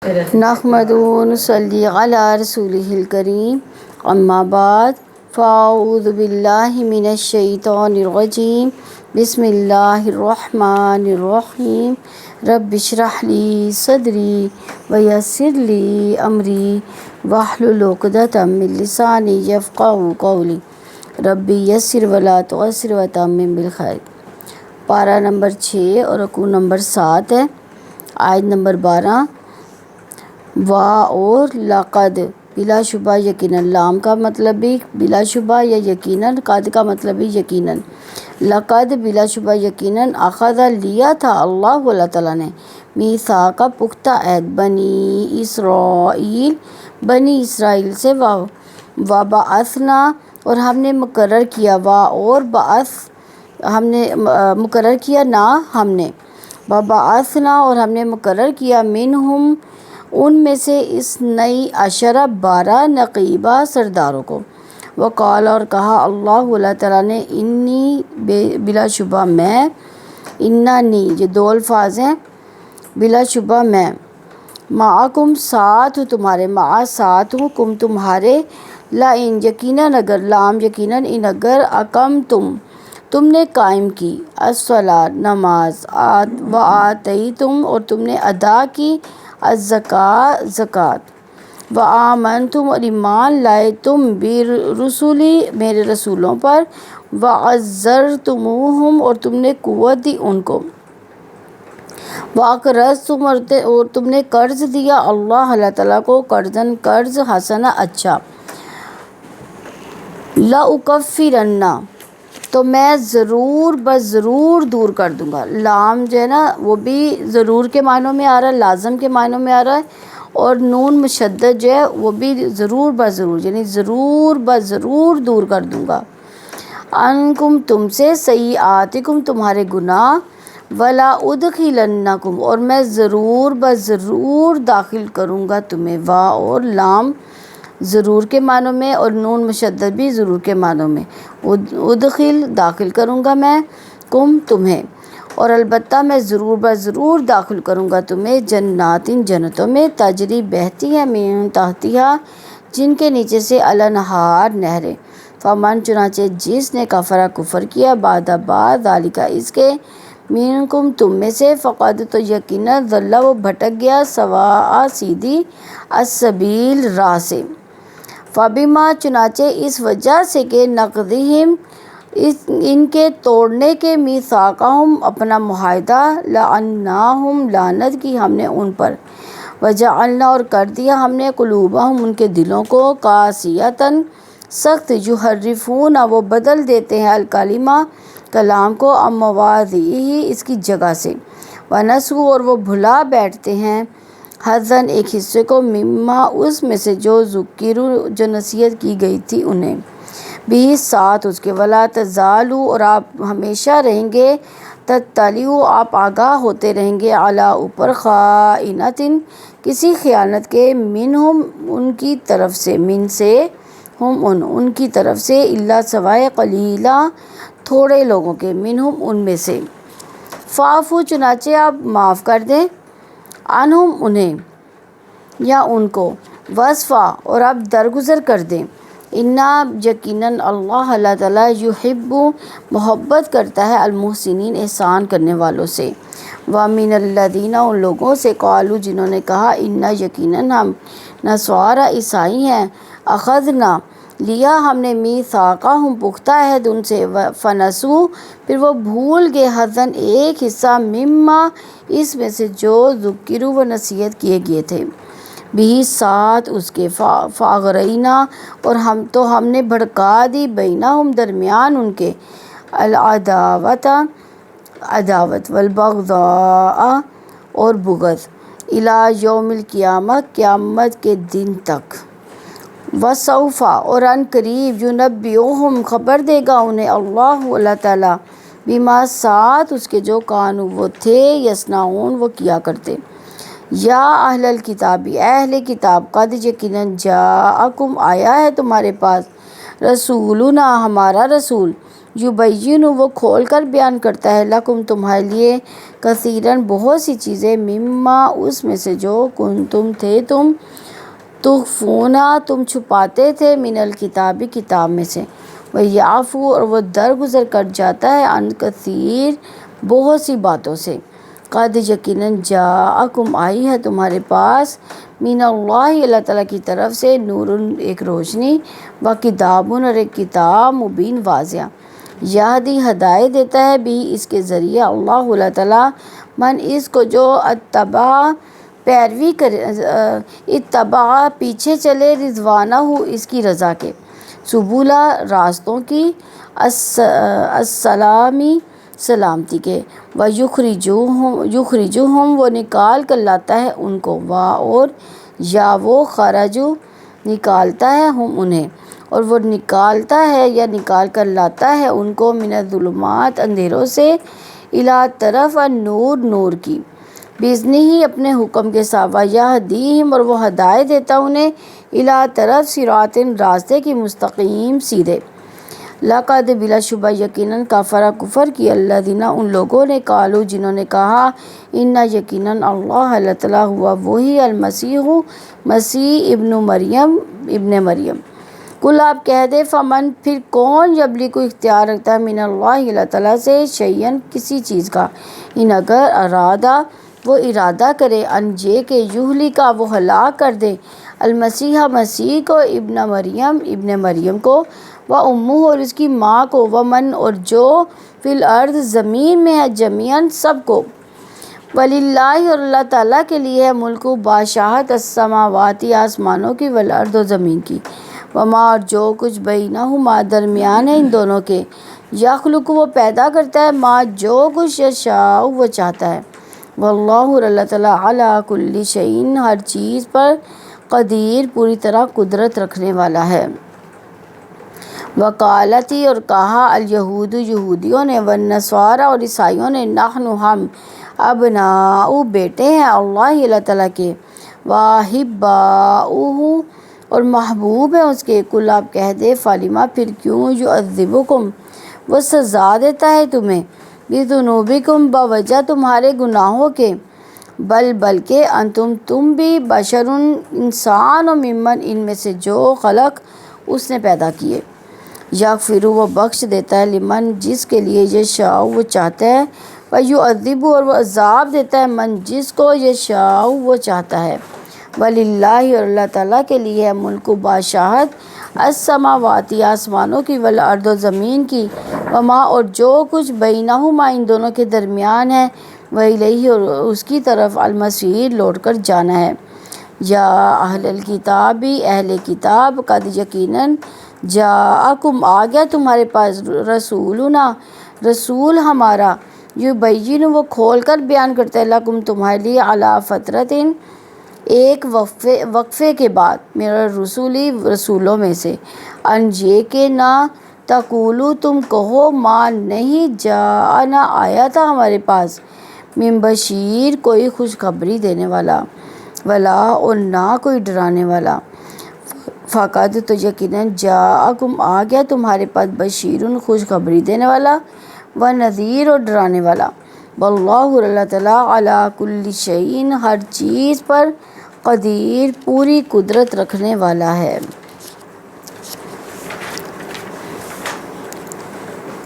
نحمدہ و نصلی علی رسولہ الکریم، اما بعد، فاعوذ باللہ من الشیطان الرجیم، بسم اللہ الرحمن الرحیم۔ رب اشرح لی صدری ویسر لی امری واحلل عقدۃ من لسانی یفقہوا قولی، رب یسر ولا تعسر وتمم بالخیر۔ پارہ نمبر 6 اور رکوع نمبر 7 ہے۔ آیت نمبر 12، اور لقد، بلا شبہ یقیناً، لام کا مطلب بھی بلا شبہ یا یقیناً، قد کا مطلب بھی یقیناً۔ لقد، بلا شبہ یقیناً، اخذ لیا تھا اللہ تعالیٰ نے، میثاق پختہ عہد، بنی اسرائیل سے، وبعثنا، اور ہم نے مقرر کیا، اور بعث ہم نے مقرر کیا، ہم نے وبعثنا، اور ہم نے مقرر کیا، منہم ان میں سے، اثنی عشر 12 نقیبہ سرداروں کو۔ وقال، اور کہا، اللہ تعالیٰ نے، انی بلا شبہ میں، اننی یہ دو الفاظ ہیں، بلا شبہ میں، معکم ساتھ ہوں تمہارے، مع ساتھ ہوں، کم تمہارے، لئن یقیناً اگر، لام یقیناً، ان اگر، تم نے قائم کی، الصلاۃ نماز، وآتیتم اور تم نے ادا کی، الزکوٰۃ زکوٰۃ، وآمنتم اور ایمان لائے تم، برسلی میرے رسولوں پر، وعزرتموہم اور تم نے قوت دی ان کو، واقرضتم اور تم نے قرض دیا اللہ تعالیٰ کو، قرضاً قرض، حسنا اچھا، لأکفرن تو میں ضرور بضرور دور کر دوں گا۔ لام جو ہے نا وہ بھی ضرور کے معنوں میں آ رہا ہے، لازم کے معنوں میں آ رہا ہے، اور نون مشدد جو ہے وہ بھی ضرور بضرور، یعنی ضرور بضرور دور کر دوں گا، عنکم تم سے، سیئاتکم تمہارے گناہ، ولا ادخلنکم اور میں ضرور بضرور داخل کروں گا تمہیں، اور لام ضرور کے معنوں میں اور نون مشدد بھی ضرور کے معنوں میں، ادخل داخل کروں گا میں، تمہیں، اور البتہ میں ضرور بضرور داخل کروں گا تمہیں، جنات جنتوں میں، تجری بہتی ہے، من تحتہا جن کے نیچے سے، الانہار نہریں، فمن چنانچہ جس نے کفر کیا، بعد ذالک اس کے، منکم تم میں سے، فقد تو یقیناً، ضل وہ بھٹک گیا، سواء سیدھی، السبیل راہ سے، فبما چنانچہ اس وجہ سے کہ، نقضہم ان کے توڑنے کے، میثاقہم اپنا معاہدہ، لعناہم لعنت کی ہم نے ان پر، وجعلنا اور کر دیا ہم نے، قلوبہم ان کے دلوں کو، قاسیۃ سخت، یحرفون وہ بدل دیتے ہیں، الکلمہ کلام کو، عن مواضعہ اس کی جگہ سے، ونسوا اور وہ بھلا بیٹھتے ہیں، حظاً ایک حصے کو، مما اس میں سے، جو ذکروا جو نصیحت کی گئی تھی انہیں، بھی ساتھ اس کے، ولا تزالوا اور آپ ہمیشہ رہیں گے، تطلعوا آپ آگاہ ہوتے رہیں گے، علی اوپر، خائنۃ کسی خیانت کے، منہم ان کی طرف سے، من سے، ہم ان کی طرف سے، الا سوائے، قلیلا تھوڑے لوگوں کے، منہم ان میں سے، فاعفوا چنانچہ آپ معاف کر دیں، عنہم انہیں یا ان کو، واصفح اور آپ درگزر کر دیں، انا یقیناً اللہ تعالیٰ، یحب محبت کرتا ہے، المحسنین احسان کرنے والوں سے، ومن الذین ان لوگوں سے، قالوا جنہوں نے کہا، انا یقیناً ہم، نصارا عیسائی ہیں، اخذنا لیا ہم نے، میثاقہم پختہ عہد ان سے، فنسوا پھر وہ بھول گئے، حظاً ایک حصہ، مما اس میں سے، جو ذکروا وہ نصیحت کیے گئے تھے، بھی ساتھ اس کے، فاغرینا اور ہم نے بھڑکا دی، بینہم درمیان ان کے، العداوت عداوت، والبغضاء اور بغض، الی یوم القیامہ قیامت کے دن تک، وسوف اور ان قریب، ینبئہم خبر دے گا انہیں، اللہ تعالیٰ، بما ساتھ اس کے، جو کانوا وہ تھے، یصنعون وہ کیا کرتے، یا اہل الکتاب اہل کتاب، قد یقیناً، جاءکم آیا ہے تمہارے پاس، رسولنا ہمارا رسول، یبین وہ کھول کر بیان کرتا ہے لکم تمہارے لیے کثیرن بہت سی چیزیں مما اس میں سے جو کنتم تھے تم تخفونا تم چھپاتے تھے من الکتابی کتاب میں سے ویعفو اور وہ درگزر کر جاتا ہے عن کثیر بہت سی باتوں سے قد یقیناً جاءکم آئی ہے تمہارے پاس من اللہ اللہ تعالیٰ کی طرف سے نور ایک روشنی و کتابن اور ایک کتاب مبین واضح یہدی ہدایت دیتا ہے بھی اس کے ذریعے اللہ تعالیٰ من اس کو جو اتبع پیروی کرے اتبع پیچھے چلے رضوانہ ہو اس کی رضا کے سبولا راستوں کی السلامی سلامتی کے یخرجوہم وہ نکال کر لاتا ہے ان کو اور یا وہ خرجو نکالتا ہے ہم انہیں اور وہ نکالتا ہے یا نکال کر لاتا ہے ان کو من الظلمات اندھیروں سے الی طرف النور نور کی باذنہ ہی اپنے حکم کے ساتھ یہدیہم اور وہ ہدایت دیتا انہیں الی طرف صراط راستے کی مستقیم سیدھے لقد بلا شبہ یقیناً کفر کفر کی الذین ان لوگوں نے قالوا جنہوں نے کہا ان یقیناً اللہ تعالیٰ ہوا وہی المسیح مسیح ابن مریم کل آپ کہہ دے فمن پھر کون یبلی کو اختیار رکھتا ہے من اللہ تعالیٰ سے شیئن کسی چیز کا ان اگر ارادہ وہ ارادہ کرے انجے کے یہلی کا وہ ہلاک کر دے المسیح مسیح کو ابن مریم کو و امہ اور اس کی ماں کو ومن اور جو فی الارض زمین میں ہے جمیعاً سب کو وللہ اور اللہ تعالیٰ کے لیے ہے ملک بادشاہت السماواتی آسمانوں کی والارض و زمین کی وما اور جو کچھ بینہما درمیان ہے ان دونوں کے یخلق وہ پیدا کرتا ہے ما جو کچھ یشاء وہ چاہتا ہے واللہ اور اللہ تعالیٰ علی کل شیء ہر چیز پر قدیر پوری طرح قدرت رکھنے والا ہے وقالتی اور کہا الیہود یہودیوں نے والنصارى اور عیسائیوں نے نحن ہم ابناء بیٹے ہیں اللہ تعالیٰ کے واحباؤہ اور محبوب ہیں اس کے کل آپ کہہ دے فلما پھر کیوں یعذبکم وہ سزا دیتا ہے تمہیں بذنوبکم بوجہ تمہارے گناہوں کے بلکہ انتم تم بھی بشر انسان و ممن ان میں سے جو خلق اس نے پیدا کیے یغفر وہ بخش دیتا ہے لمن جس کے لیے یشاء وہ چاہتا ہے ویعذب اور وہ عذاب دیتا ہے من جس کو یشاء وہ چاہتا ہے وللہ اور اللہ تعالیٰ کے لیے ہے ملک بادشاہت السماواتی آسمانوں کی والارض و زمین کی وما اور جو کچھ بینہما ان دونوں کے درمیان ہے وإلیہ اور اس کی طرف المصیر لوٹ کر جانا ہے یا اہل الکتاب اہل کتاب قد یقیناً جاءکم آ گیا تمہارے پاس رسولنا رسول ہمارا یبین وہ کھول کر بیان کرتا ہے لکم تمہارے لیے علی فترۃ ایک وقفے کے بعد میرا رسولی رسولوں میں سے ان یہ کہ نہ تقولو تم کہو ما نہیں جاءنا آیا تھا ہمارے پاس من بشیر کوئی خوشخبری دینے والا ولا اور نہ کوئی ڈرانے والا فقط تو یقیناً جاءکم آ گیا تمہارے پاس بشیر خوشخبری دینے والا و نذیر اور ڈرانے والا واللہ اللہ تعالیٰ علی کل شیء ہر چیز پر قدیر پوری قدرت رکھنے والا ہے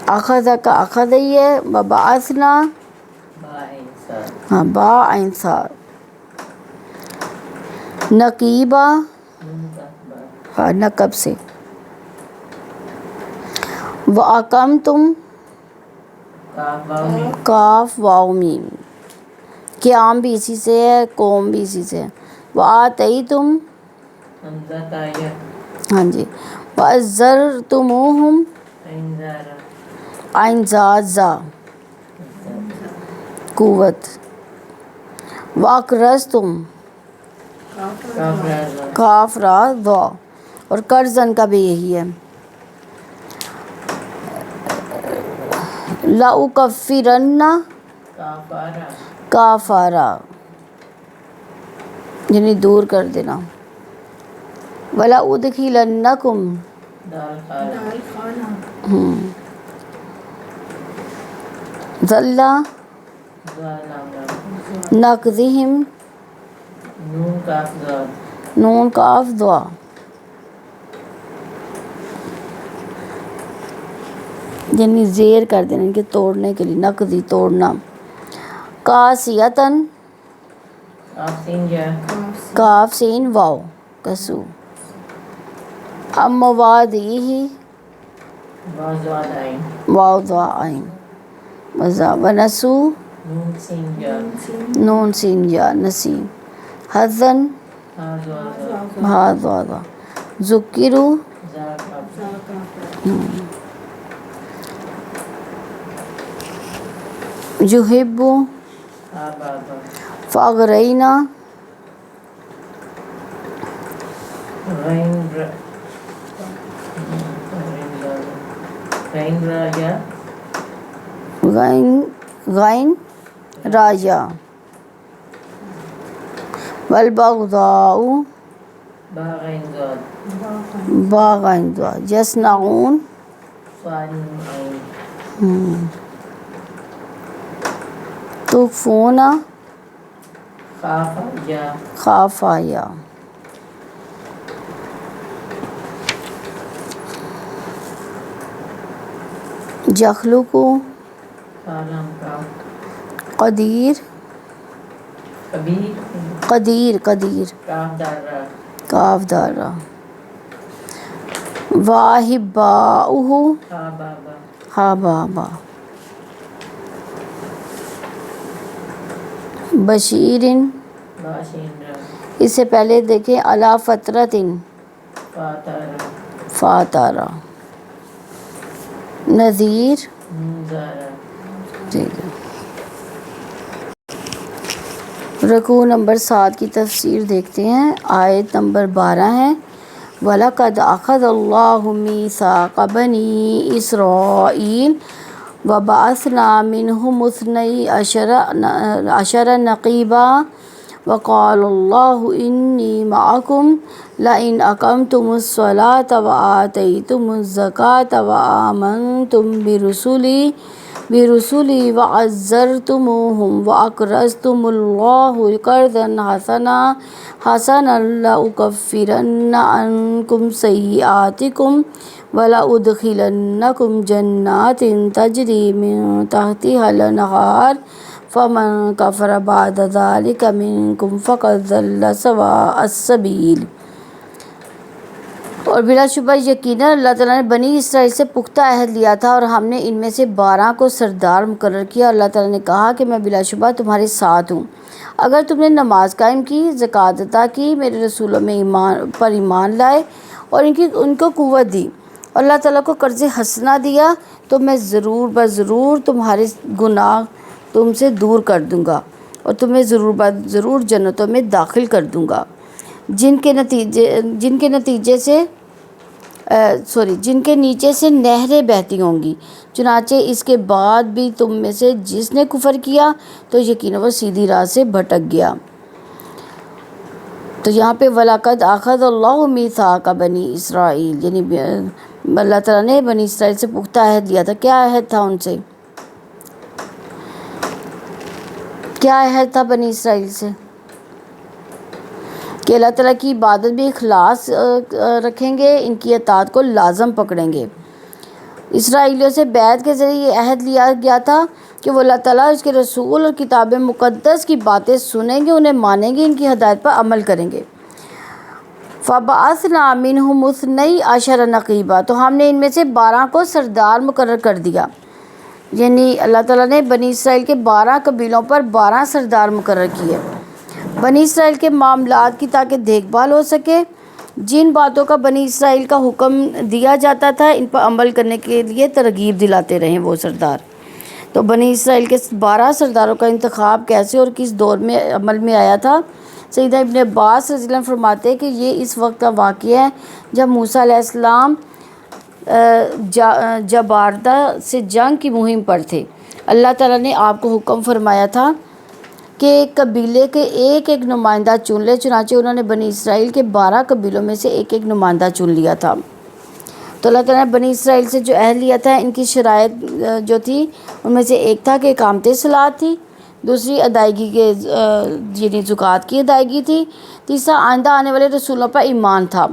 اخذ کا اخذ ہی ہے وبعثنا ہاں با انصار نقیبہ ہاں نقب سے وَأَقَمْتُمْ کاف واو میم قیام بھی اسی سے ہے قوم بھی اسی سے ہے وَآتَيْتُمْ ہاں جی وَأَزَّرْتُمُوهُمْ عَنْزَازَ قوت وَأَقْرَضْتُمْ کاف را وا اور قرضن کا بھی یہی ہے لَأُكَفِّرَنَّ کافارا یعنی دور کر دینا وَلَأُدْخِلَنَّكُمْ ذلہ نقضہم نون کاف ضاد نون کاف دعا یعنی زیر کر دینا ان کے توڑنے کے لیے، نقضی توڑنا. قاسیتن کاف سین جا کاف سین واو کسو. اموادیہ واو ضاد عین واو دعا عین وزا ونسو نون سین جا نون سین یا نسی. حزن ہا ضاد ہا دعا ذکرو زا کاف یحب ہا بابا فاغرینا غین راجا غین غین راجا. والبغضاء با غین ضاد با غین دعا یصنعون صاد عین تخفون خاف جا خافا یا. یخلقو فالم کاف قدیر کبیر قدیر قدیر کاف دار را کاف دارا. واہباؤہ ہا بابا ہا بابا. بشیرن با شین را اس سے پہلے دیکھیں علی فترتن فاتارا فاتارا. نذیر نون زارا ٹھیک ہے. رکوع نمبر 7 کی تفسیر دیکھتے ہیں. آیت نمبر 12 ہے وَلَقَدْ أَخَذَ اللَّهُ مِيثَاقَ بَنِي إِسْرَائِيلَ وَبَعَثْنَا مِنْهُمُ اثْنَيْ عَشَرَ نَقِيبًا وَقَالَ اللَّهُ إِنِّي مَعَكُمْ لَئِنْ أَقَمْتُمُ الصَّلَاةَ وَآتَيْتُمُ الزَّكَاةَ وَآمَنْتُمْ برسلی وعزرتموہم وأقرضتم اللہ قرضا حسنا لأکفرن عنکم سیئاتکم ولأدخلنکم جنات تجری من تحتها الانہار فمن کفر بعد ذلک منکم فقد ضل سواء السبیل. اور بلا شبہ یقیناً اللہ تعالیٰ نے بنی اسرائیل سے پختہ عہد لیا تھا اور ہم نے ان میں سے 12 کو سردار مقرر کیا. اللہ تعالیٰ نے کہا کہ میں بلا شبہ تمہارے ساتھ ہوں اگر تم نے نماز قائم کی، زکوٰۃ عطا کی، میرے رسولوں میں ایمان لائے اور ان کو قوت دی اور اللہ تعالیٰ کو قرض حسنہ دیا تو میں ضرور بضرور تمہارے گناہ تم سے دور کر دوں گا اور تمہیں ضرور بضرور جنتوں میں داخل کر دوں گا جن کے نیچے سے نہریں بہتی ہوں گی. چنانچہ اس کے بعد بھی تم میں سے جس نے کفر کیا تو یقیناً وہ سیدھی راہ سے بھٹک گیا. تو یہاں پہ وَلَقَدْ أَخَذَ اللَّهُ مِيثَاقَ بَنِي إِسْرَائِيلَ یعنی اللہ تعالیٰ نے بنی اسرائیل سے پختہ عہد لیا تھا. کیا عہد تھا ان سے؟ کیا عہد تھا بنی اسرائیل سے؟ کہ اللہ تعالیٰ کی عبادت بھی اخلاص رکھیں گے، ان کی اطاعت کو لازم پکڑیں گے. اسرائیلیوں سے بیعت کے ذریعے یہ عہد لیا گیا تھا کہ وہ اللہ تعالیٰ اس کے رسول اور کتاب مقدس کی باتیں سنیں گے، انہیں مانیں گے، ان کی ہدایت پر عمل کریں گے. فَبَعَثْنَا مِنْهُمُ اثْنَيْ عَشَرَ نَقِيبًا تو ہم نے ان میں سے 12 کو سردار مقرر کر دیا. یعنی اللہ تعالیٰ نے بنی اسرائیل کے 12 قبیلوں پر 12 سردار مقرر کیے بنی اسرائیل کے معاملات کی تاکہ دیکھ بھال ہو سکے. جن باتوں کا بنی اسرائیل کا حکم دیا جاتا تھا ان پر عمل کرنے کے لیے ترغیب دلاتے رہیں وہ سردار. تو بنی اسرائیل کے 12 سرداروں کا انتخاب کیسے اور کس دور میں عمل میں آیا تھا؟ سیدنا ابن عباس رضی اللہ عنہ فرماتے ہیں کہ یہ اس وقت کا واقعہ ہے جب موسیٰ علیہ السلام جباردہ سے جنگ کی مہم پر تھے. اللہ تعالیٰ نے آپ کو حکم فرمایا تھا کہ قبیلے کے ایک نمائندہ چن لے. چنانچہ انہوں نے بنی اسرائیل کے 12 قبیلوں میں سے ایک نمائندہ چن لیا تھا. تو اللہ تعالیٰ نے بنی اسرائیل سے جو عہد لیا تھا، ان کی شرائط جو تھی ان میں سے ایک تھا کہ اقامت صلاۃ تھی، دوسری ادائیگی کے یعنی زکوٰۃ کی ادائیگی تھی، تیسرا آئندہ آنے والے رسولوں پر ایمان تھا،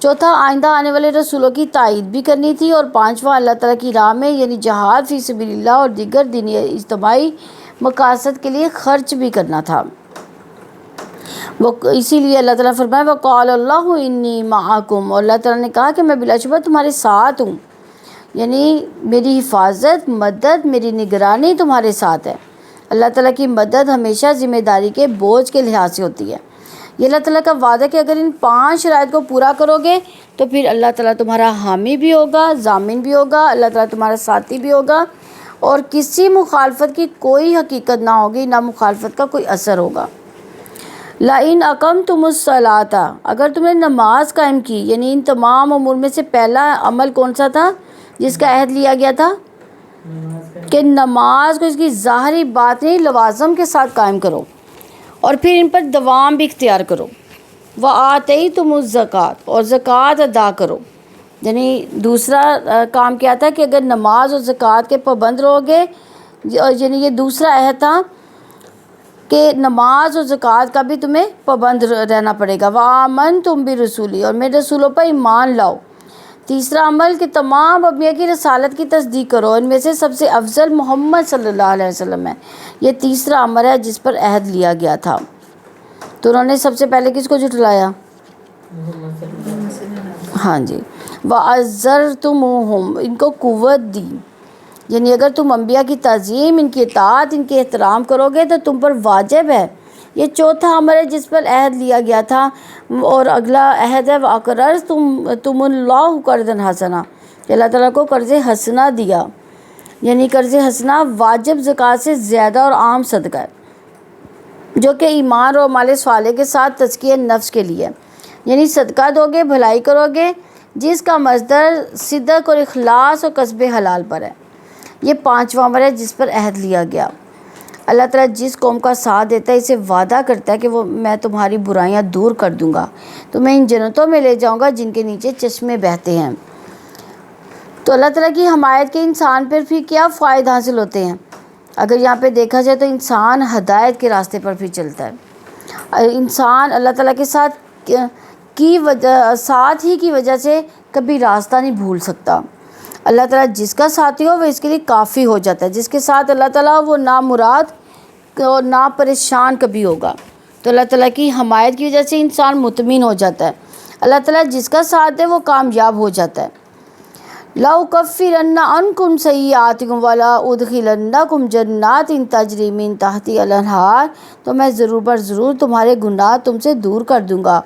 چوتھا آئندہ آنے والے رسولوں کی تائید بھی کرنی تھی، اور پانچواں اللہ تعالیٰ کی راہ میں یعنی جہاد فی سبیل اللہ اور دیگر دینی اجتماعی مقاصد کے لیے خرچ بھی کرنا تھا۔ وہ اسی لیے اللہ تعالیٰ فرمائے وقال اللہ انی معکم، اور اللہ تعالیٰ نے کہا کہ میں بلا شبہ تمہارے ساتھ ہوں، یعنی میری حفاظت، مدد، میری نگرانی تمہارے ساتھ ہے۔ اللہ تعالیٰ کی مدد ہمیشہ ذمہ داری کے بوجھ کے لحاظ سے ہوتی ہے۔ یہ اللہ تعالیٰ کا وعدہ کہ اگر ان 5 شرائط کو پورا کرو گے تو پھر اللہ تعالیٰ تمہارا حامی بھی ہوگا، ضامن بھی ہوگا، اللہ تعالیٰ تمہارا ساتھی بھی ہوگا، اور کسی مخالفت کی کوئی حقیقت نہ ہوگی، نہ مخالفت کا کوئی اثر ہوگا۔ لَإِنْ أَقَمْتُمُ الصَّلَاةَ، اگر تم نے نماز قائم کی، یعنی ان تمام امور میں سے پہلا عمل کون سا تھا جس کا عہد لیا گیا تھا؟ کہ نماز کو اس کی ظاہری بات نہیں لوازم کے ساتھ قائم کرو، اور پھر ان پر دوام بھی اختیار کرو۔ وَآتَيْتُمُ الزَّكَاةَ، اور زکوٰۃ ادا کرو، یعنی دوسرا کام کیا تھا کہ اگر نماز اور زکوٰۃ کے پابند رہو گے، یعنی یہ دوسرا عہد تھا کہ نماز اور زکوٰۃ کا بھی تمہیں پابند رہنا پڑے گا۔ وَآمَنْتُمْ بِرُسُولِي، اور میرے رسولوں پر ایمان لاؤ۔ تیسرا عمل کہ تمام انبیاء کی رسالت کی تصدیق کرو، ان میں سے سب سے افضل محمد صلی اللہ علیہ وسلم ہے۔ یہ تیسرا عمل ہے جس پر عہد لیا گیا تھا۔ تو انہوں نے سب سے پہلے کس کو جھٹلایا؟ ہاں جی، وَعَزَّرْتُمُوهُمْ، ان کو قوت دی، یعنی اگر تم انبیاء کی تعظیم، ان کی اطاعت، ان کے احترام کرو گے تو تم پر واجب ہے۔ یہ چوتھا عمل ہے جس پر عہد لیا گیا تھا، اور اگلا عہد ہے وَأَقْرَضْتُمُ اللَّهَ قَرْضًا حَسَنًا، کہ اللہ تعالیٰ کو قرض حسنہ دیا، یعنی قرض حسنہ واجب زکوٰۃ سے زیادہ اور عام صدقہ ہے، جو کہ ایمان اور مال صالح کے ساتھ تزکیہ نفس کے لیے، یعنی صدقہ دو گے، بھلائی کرو گے جس کا مصدر صدق اور اخلاص اور کسب حلال پر ہے۔ یہ 5واں عمل ہے جس پر عہد لیا گیا۔ اللہ تعالیٰ جس قوم کا ساتھ دیتا ہے اسے وعدہ کرتا ہے کہ میں تمہاری برائیاں دور کر دوں گا، تمہیں ان جنتوں میں لے جاؤں گا جن کے نیچے چشمے بہتے ہیں۔ تو اللہ تعالیٰ کی حمایت کے انسان پر پھر کیا فائد حاصل ہوتے ہیں؟ اگر یہاں پہ دیکھا جائے تو انسان ہدایت کے راستے پر پھر چلتا ہے، انسان اللہ تعالیٰ کے ساتھ ہی کی وجہ سے کبھی راستہ نہیں بھول سکتا۔ اللہ تعالیٰ جس کا ساتھی ہو وہ اس کے لیے کافی ہو جاتا ہے، جس کے ساتھ اللہ تعالیٰ وہ نہ مراد اور نہ پریشان کبھی ہوگا۔ تو اللہ تعالیٰ کی حمایت کی وجہ سے انسان مطمئن ہو جاتا ہے، اللہ تعالیٰ جس کا ساتھ دے وہ کامیاب ہو جاتا ہے۔ لَأُكَفِّرَنَّ عَنْكُمْ سَيِّئَاتِكُمْ وَلَأُدْخِلَنَّكُمْ جَنَّاتٍ تَجْرِي مِن تَحْتِهَا الْأَنْهَارُ، تو میں ضرور بر ضرور تمہارے گناہ تم سے دور کر دوں گا،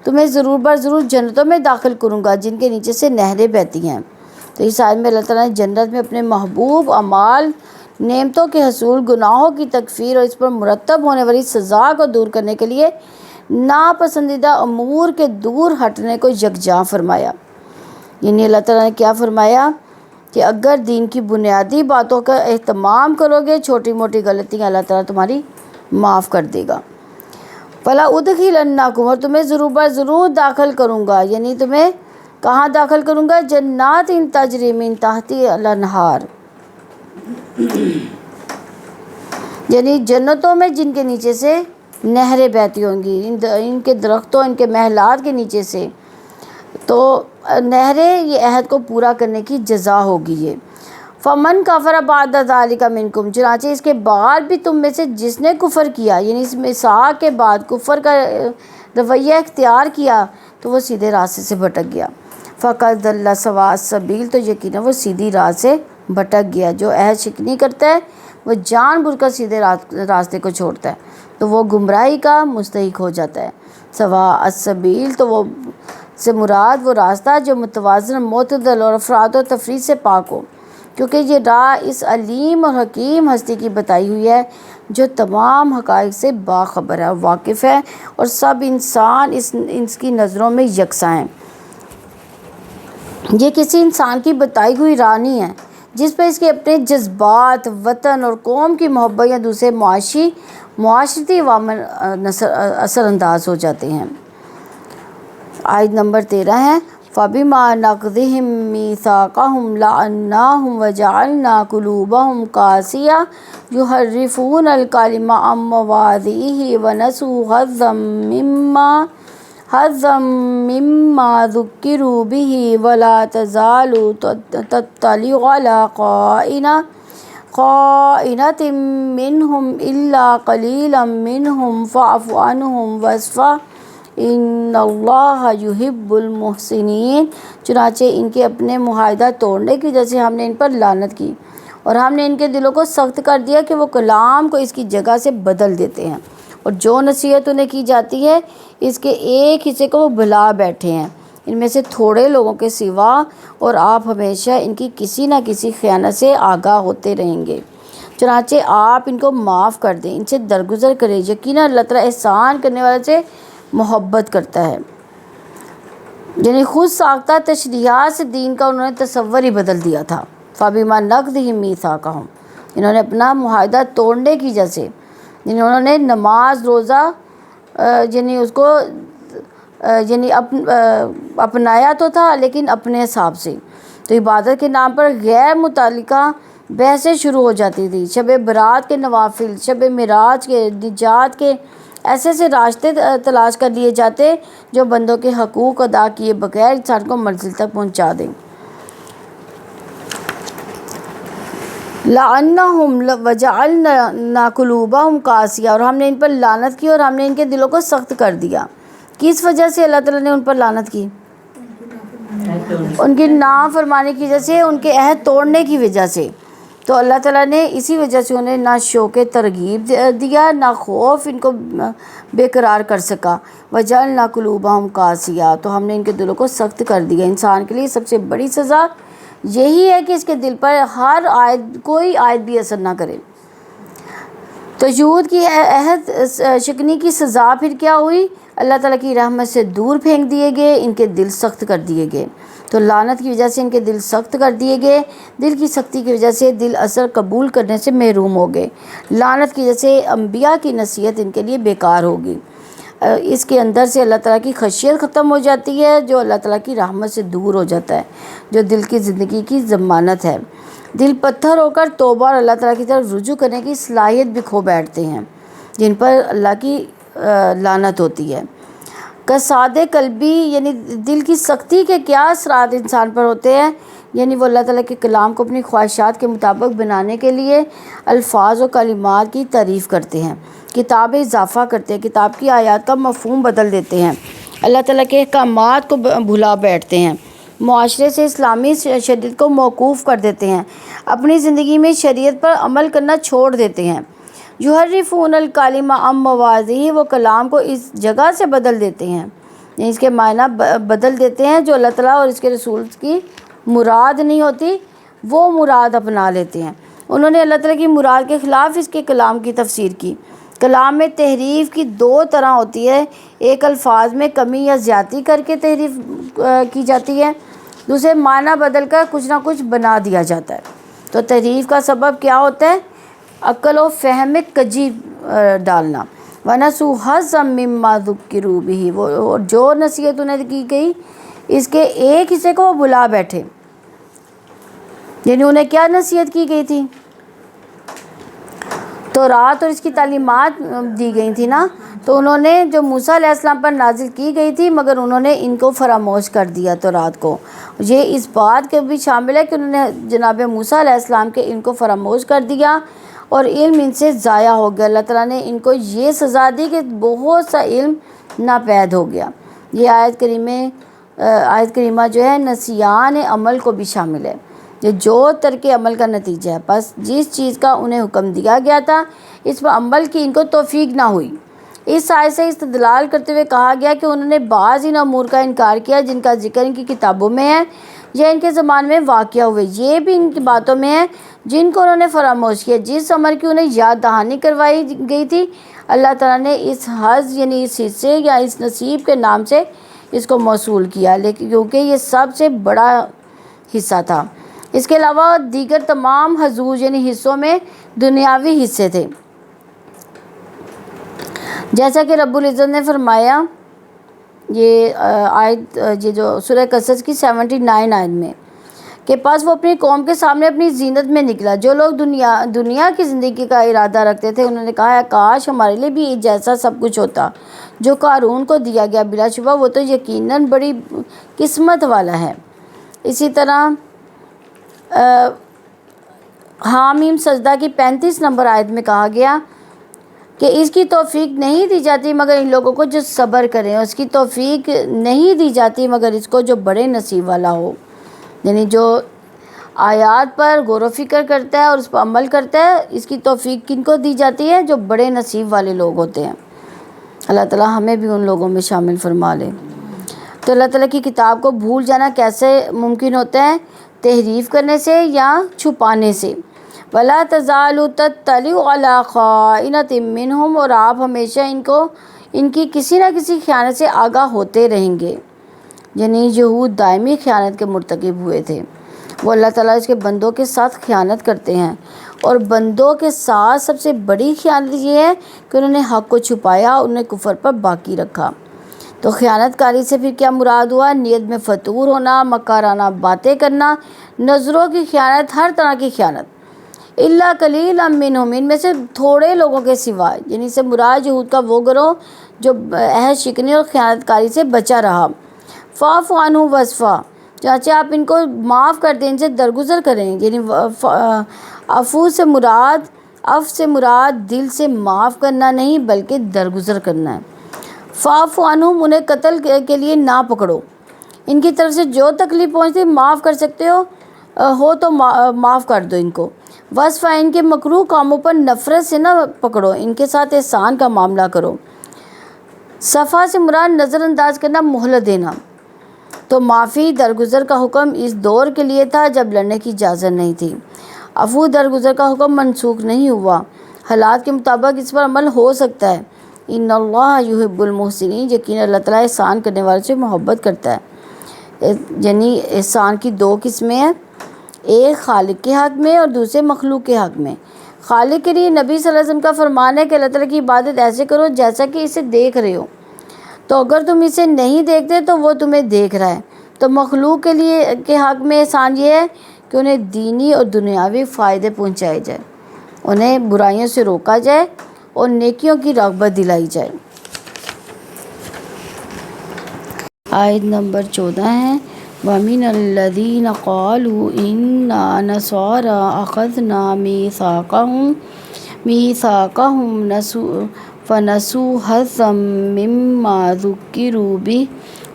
تمہیں ضرور بر ضرور جنتوں میں داخل کروں گا جن کے نیچے سے نہریں بہتی ہیں۔ تو اس آیت میں اللہ تعالیٰ نے جنت میں اپنے محبوب اعمال، نعمتوں کے حصول، گناہوں کی تکفیر اور اس پر مرتب ہونے والی سزا کو دور کرنے کے لیے ناپسندیدہ امور کے دور ہٹنے کو یکجا فرمایا۔ یعنی اللہ تعالیٰ نے کیا فرمایا کہ اگر دین کی بنیادی باتوں کا اہتمام کرو گے، چھوٹی موٹی غلطیاں اللہ تعالیٰ تمہاری معاف کر دے گا۔ فَلَا أُدْخِلَنَّكُمْ، اور تمہیں ضرور بر ضرور داخل کروں گا، یعنی تمہیں کہاں داخل کروں گا؟ جنات تجری من تحتها الانہار، یعنی جنتوں میں جن کے نیچے سے نہریں بہتی ہوں گی، ان کے درختوں، ان کے محلات کے نیچے سے۔ تو نہریں یہ عہد کو پورا کرنے کی جزا ہوگی یہ۔ فمن کفر بعد ذلک منکم، چنانچہ اس کے بعد بھی تم میں سے جس نے کفر کیا، یعنی اس میثاق کے بعد کفر کا رویہ اختیار کیا تو وہ سیدھے راستے سے بھٹک گیا۔ فقد ضل سواء السبیل، تو یقیناً وہ سیدھی راہ سے بھٹک گیا۔ جو عہد شکنی کرتا ہے وہ جان بوجھ کر سیدھے راستے کو چھوڑتا ہے تو وہ گمراہی کا مستحق ہو جاتا ہے۔ سواء السبیل تو وہ سے مراد وہ راستہ جو متوازن، معتدل اور افراط و تفریط سے پاک ہو، کیونکہ یہ راہ اس علیم اور حکیم ہستی کی بتائی ہوئی ہے جو تمام حقائق سے باخبر ہے، واقف ہے، اور سب انسان اس کی نظروں میں یکساں ہیں۔ یہ کسی انسان کی بتائی ہوئی راہ نہیں ہے جس پر اس کے اپنے جذبات، وطن اور قوم کی محبت یا دوسرے معاشرتی عوامل اثر انداز ہو جاتے ہیں۔ آیت نمبر 13 ہے فبما نقضهم ميثاقهم لعناهم وجعلنا قلوبهم قاسية يحرفون الكلم عن مواضعه ونسوا حظا مما ذكروا به ولا تزال تطلع على خائنة منهم إلا قليلا منهم فاعف عنهم واصفح ان اللہ یحب المحسنین۔ چنانچہ ان کے اپنے معاہدہ توڑنے کی وجہ سے ہم نے ان پر لعنت کی اور ہم نے ان کے دلوں کو سخت کر دیا کہ وہ کلام کو اس کی جگہ سے بدل دیتے ہیں، اور جو نصیحت انہیں کی جاتی ہے اس کے ایک حصے کو وہ بھلا بیٹھے ہیں، ان میں سے تھوڑے لوگوں کے سوا، اور آپ ہمیشہ ان کی کسی نہ کسی خیانت سے آگاہ ہوتے رہیں گے۔ چنانچہ آپ ان کو معاف کر دیں، ان سے درگزر کریں، یقیناً اللہ تعالیٰ احسان کرنے والے سے محبت کرتا ہے۔ یعنی خود ساختہ تشریحات سے دین کا انہوں نے تصور ہی بدل دیا تھا۔ فَبِمَا نَقْضِهِم مِّيثَاقَهُم، انہوں نے اپنا معاہدہ توڑنے کی وجہ سے، یعنی انہوں نے نماز روزہ یعنی اس کو یعنی اپنایا تو تھا لیکن اپنے حساب سے، تو عبادت کے نام پر غیر متعلقہ بحثیں شروع ہو جاتی تھی۔ شب برات کے نوافل، شب معراج کے، نجات کے ایسے راستے تلاش کر لیے جاتے جو بندوں کے حقوق ادا کیے بغیر انسان کو منزل تک پہنچا دیں۔ لعنہم وجعلنا قلوبہم قاسیہ، اور ہم نے ان پر لعنت کی اور ہم نے ان کے دلوں کو سخت کر دیا۔ کس وجہ سے اللہ تعالیٰ نے ان پر لعنت کی؟ ان کی نافرمانی کی وجہ سے، ان کے عہد توڑنے کی وجہ سے۔ تو اللہ تعالیٰ نے اسی وجہ سے انہیں نہ شوق ترغیب دیا، نہ خوف ان کو بے قرار کر سکا۔ وجعلنا قلوبہم قاسیہ، تو ہم نے ان کے دلوں کو سخت کر دیا۔ انسان کے لیے سب سے بڑی سزا یہی ہے کہ اس کے دل پر کوئی آیت بھی اثر نہ کرے۔ تو یہود کی عہد شکنی کی سزا پھر کیا ہوئی؟ اللہ تعالیٰ کی رحمت سے دور پھینک دیے گئے، ان کے دل سخت کر دیے گئے۔ تو لعنت کی وجہ سے ان کے دل سخت کر دیے گئے، دل کی سختی کی وجہ سے دل اثر قبول کرنے سے محروم ہو گئے، لعنت کی وجہ سے انبیاء کی نصیحت ان کے لیے بیکار ہوگی۔ اس کے اندر سے اللہ تعالیٰ کی خشیت ختم ہو جاتی ہے، جو اللہ تعالیٰ کی رحمت سے دور ہو جاتا ہے، جو دل کی زندگی کی ضمانت ہے۔ دل پتھر ہو کر توبہ اور اللہ تعالیٰ کی طرف رجوع کرنے کی صلاحیت بھی کھو بیٹھتے ہیں، جن پر اللہ کی لعنت ہوتی ہے۔ کساد قلبی، یعنی دل کی سختی کے کیا اثرات انسان پر ہوتے ہیں؟ یعنی وہ اللہ تعالیٰ کے کلام کو اپنی خواہشات کے مطابق بنانے کے لیے الفاظ و کلمات کی تعریف کرتے ہیں، کتاب اضافہ کرتے ہیں، کتاب کی آیات کا مفہوم بدل دیتے ہیں، اللہ تعالیٰ کے احکامات کو بھلا بیٹھتے ہیں، معاشرے سے اسلامی شریعت کو موقوف کر دیتے ہیں، اپنی زندگی میں شریعت پر عمل کرنا چھوڑ دیتے ہیں۔ یحرفون الکلم عن مواضعہ، وہ کلام کو اس جگہ سے بدل دیتے ہیں، یعنی اس کے معنی بدل دیتے ہیں، جو اللہ تعالیٰ اور اس کے رسول کی مراد نہیں ہوتی وہ مراد اپنا لیتے ہیں۔ انہوں نے اللہ تعالیٰ کی مراد کے خلاف اس کے کلام کی تفسیر کی۔ کلام میں تحریف کی دو طرح ہوتی ہے، ایک الفاظ میں کمی یا زیادتی کر کے تحریف کی جاتی ہے، دوسرے معنی بدل کر کچھ نہ کچھ بنا دیا جاتا ہے۔ تو تحریف کا سبب کیا ہوتا ہے؟ عقل و فہم میں کجی ڈالنا۔ وَنَسُوا حَظًّا مِّمَّا ذُكِّرُوا بِهِ، وہ جو نصیحت انہیں کی گئی اس کے ایک حصے کو وہ بھلا بیٹھے۔ یعنی انہیں کیا نصیحت کی گئی تھی؟ تورات اور اس کی تعلیمات دی گئی تھی نا، تو انہوں نے جو موسیٰ علیہ السلام پر نازل کی گئی تھی، مگر انہوں نے ان کو فراموش کر دیا تورات کو۔ یہ اس بات کے بھی شامل ہے کہ انہوں نے جناب موسیٰ علیہ السلام کے ان کو فراموش کر دیا اور علم ان سے ضائع ہو گیا۔ اللہ تعالیٰ نے ان کو یہ سزا دی کہ بہت سا علم ناپید ہو گیا۔ یہ آیت کریمہ جو ہے نسیان عمل کو بھی شامل ہے، یہ جو ترک عمل کا نتیجہ ہے۔ بس جس چیز کا انہیں حکم دیا گیا تھا اس پر عمل کی ان کو توفیق نہ ہوئی۔ اس آیت سے استدلال کرتے ہوئے کہا گیا کہ انہوں نے بعض ان امور کا انکار کیا جن کا ذکر ان کی کتابوں میں ہے یا ان کے زمان میں واقع ہوئے، یہ بھی ان کی باتوں میں ہے جن کو انہوں نے فراموش کیا۔ جس امر کی انہیں یاد دہانی کروائی گئی تھی، اللہ تعالیٰ نے اس حظ یعنی اس حصے یا اس نصیب کے نام سے اس کو موصول کیا، لیکن کیونکہ یہ سب سے بڑا حصہ تھا۔ اس کے علاوہ دیگر تمام حظوظ یعنی حصوں میں دنیاوی حصے تھے، جیسا کہ رب العزت نے فرمایا یہ آیت یہ جو سورہ قصص کی 79 آیت میں کہ پس وہ اپنی قوم کے سامنے اپنی زینت میں نکلا. جو لوگ دنیا کی زندگی کا ارادہ رکھتے تھے انہوں نے کہا کاش ہمارے لیے بھی جیسا سب کچھ ہوتا جو قارون کو دیا گیا. بلا شبہ وہ تو یقیناً بڑی قسمت والا ہے. اسی طرح حامیم سجدہ کی 35 نمبر آیت میں کہا گیا کہ اس کی توفیق نہیں دی جاتی مگر ان لوگوں کو جو صبر کریں. اس کی توفیق نہیں دی جاتی مگر اس کو جو بڑے نصیب والا ہو. یعنی جو آیات پر غور و فکر کرتا ہے اور اس پر عمل کرتا ہے اس کی توفیق کن کو دی جاتی ہے؟ جو بڑے نصیب والے لوگ ہوتے ہیں. اللہ تعالیٰ ہمیں بھی ان لوگوں میں شامل فرما لے. تو اللہ تعالیٰ کی کتاب کو بھول جانا کیسے ممکن ہوتا ہے؟ تحریف کرنے سے یا چھپانے سے. وَلَا تَزَالُ تَطَّلِعُ عَلَىٰ خَائِنَةٍ مِّنْهُمْ اور آپ ہمیشہ ان کی کسی نہ کسی خیانت سے آگاہ ہوتے رہیں گے. یعنی یہود دائمی خیانت کے مرتکب ہوئے تھے. وہ اللہ تعالیٰ اس کے بندوں کے ساتھ خیانت کرتے ہیں اور بندوں کے ساتھ سب سے بڑی خیانت یہ ہے کہ انہوں نے حق کو چھپایا، انہوں نے کفر پر باقی رکھا. تو خیانت کاری سے پھر کیا مراد ہوا؟ نیت میں فتور ہونا، مکارانہ باتیں کرنا، نظروں کی خیانت، ہر طرح کی خیانت. الا قلیلا منہم ان میں سے تھوڑے لوگوں کے سوا. یعنی سے مراد یہود کا وہ گروہ جو عہد شکنی اور خیانت کاری سے بچا رہا. فاعف عنہم واصفح چاچے آپ ان کو معاف کر دیں، ان سے درگزر کریں. یعنی عفو سے مراد دل سے معاف کرنا نہیں بلکہ درگزر کرنا ہے. فاعف عنہم انہیں قتل کے لیے نہ پکڑو. ان کی طرف سے جو تکلیف پہنچتی معاف کر سکتے ہو تو معاف کر دو ان کو. واصفح ان کے مکروہ کاموں پر نفرت سے نہ پکڑو، ان کے ساتھ احسان کا معاملہ کرو. صفا سے مراد نظر انداز کرنا، مہلت دینا. تو معافی درگزر کا حکم اس دور کے لیے تھا جب لڑنے کی اجازت نہیں تھی. عفو درگزر کا حکم منسوخ نہیں ہوا، حالات کے مطابق اس پر عمل ہو سکتا ہے. ان اللہ یحب المحسنین یقینا اللہ تعالیٰ احسان کرنے والے سے محبت کرتا ہے. یعنی احسان کی دو قسمیں ہیں، ایک خالق کے حق میں اور دوسرے مخلوق کے حق میں. خالق کے لیے نبی صلی اللہ علیہ وسلم کا فرمان ہے کہ اللہ تعالیٰ کی عبادت ایسے کرو جیسا کہ اسے دیکھ رہے ہو. تو اگر تم اسے نہیں دیکھتے تو وہ تمہیں دیکھ رہا ہے. تو مخلوق کے حق میں احسان یہ ہے کہ انہیں دینی اور دنیاوی فائدے پہنچائے جائے، انہیں برائیوں سے روکا جائے اور نیکیوں کی رغبت دلائی جائے. آیت نمبر 14 ہے وَمِنَ الَّذِينَ قَالُوا إِنَّا نَصَارَىٰ أَخَذْنَا مِيثَاقَهُمْ فَنَسُوا حَظًّا مِّمَّا ذُكِّرُوا بِهِ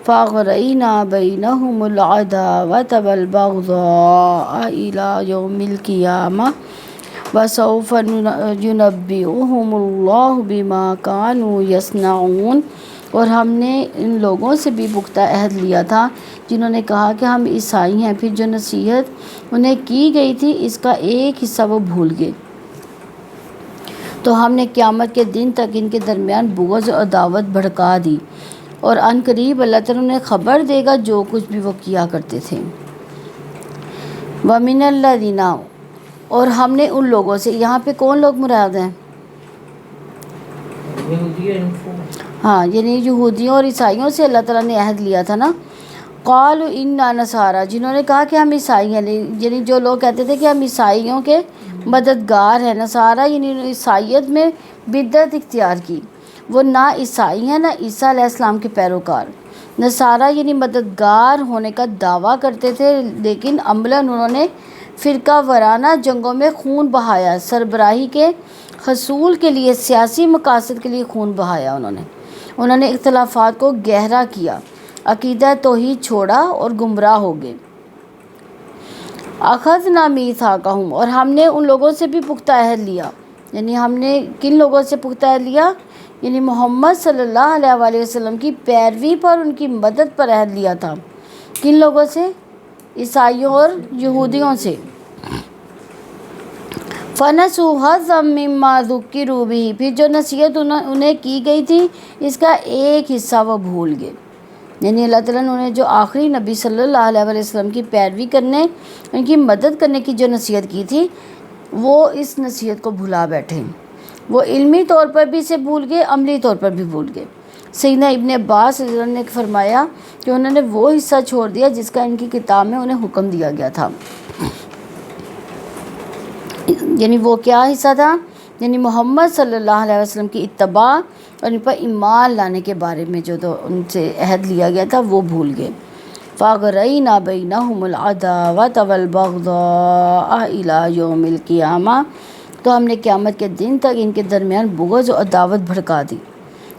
فَأَغْرَيْنَا بَيْنَهُمُ الْعَدَاوَةَ وَالْبَغْضَاءَ إِلَىٰ يَوْمِ الْقِيَامَةِ وَسَوْفَ يُنَبِّئُهُمُ اللَّهُ بِمَا كَانُوا يَصْنَعُونَ. اور ہم نے ان لوگوں سے بھی پختہ عہد لیا تھا جنہوں نے کہا کہ ہم عیسائی ہیں، پھر جو نصیحت انہیں کی گئی تھی اس کا ایک حصہ وہ بھول گئے. تو ہم نے قیامت کے دن تک ان کے درمیان بغض اور عداوت بھڑکا دی اور ان قریب اللہ تعالیٰ انہیں خبر دے گا جو کچھ بھی وہ کیا کرتے تھے. وَمِنَ الَّذِينَ اور ہم نے ان لوگوں سے، یہاں پہ کون لوگ مراد ہیں؟ ہاں یعنی یہودیوں اور عیسائیوں سے اللہ تعالیٰ نے عہد لیا تھا نا. قالوا انا نصارى جنہوں نے کہا کہ ہم عیسائی ہیں، یعنی جو لوگ کہتے تھے کہ ہم عیسائیوں کے مددگار ہیں. نصارہ یعنی عیسائیت میں بدعت اختیار کی، وہ نہ عیسائی ہیں نہ عیسیٰ علیہ السلام کے پیروکار. نصارہ یعنی مددگار ہونے کا دعویٰ کرتے تھے لیکن عملاً انہوں نے فرقہ وارانہ جنگوں میں خون بہایا، سربراہی کے حصول کے لیے، سیاسی مقاصد کے لیے خون بہایا. انہوں نے اختلافات کو گہرا کیا، عقیدہ توحید چھوڑا اور گمراہ ہو گئے. اخذنا میثاقہم اور ہم نے ان لوگوں سے بھی پختہ عہد لیا. یعنی ہم نے کن لوگوں سے پختہ عہد لیا؟ یعنی محمد صلی اللہ علیہ وآلہ وسلم کی پیروی پر، ان کی مدد پر عہد لیا تھا. کن لوگوں سے؟ عیسائیوں اور یہودیوں سے. فَنَسُوا حَظًّا مِّمَّا ذُكِّرُوا بِهِ پھر جو نصیحت انہیں کی گئی تھی اس کا ایک حصہ وہ بھول گئے. یعنی اللہ تعالیٰ نے انہیں جو آخری نبی صلی اللہ علیہ وآلہ وسلم کی پیروی کرنے، ان کی مدد کرنے کی جو نصیحت کی تھی وہ اس نصیحت کو بھلا بیٹھے. وہ علمی طور پر بھی اسے بھول گئے، عملی طور پر بھی بھول گئے. سیدنا ابن عباس رضی اللہ عنہ نے فرمایا کہ انہوں نے وہ حصہ چھوڑ دیا جس کا ان کی کتاب میں انہیں حکم دیا گیا تھا. یعنی وہ کیا حصہ تھا؟ یعنی محمد صلی اللہ علیہ وسلم کی اتباع اور ان پر ایمان لانے کے بارے میں جو تو ان سے عہد لیا گیا تھا وہ بھول گئے. فَأَغْرَيْنَا بَيْنَهُمُ الْعَدَاوَةَ وَالْبَغْضَاءَ إِلَى يَوْمِ الْقِيَامَةِ تو ہم نے قیامت کے دن تک ان کے درمیان بغض و عداوت بھڑکا دی.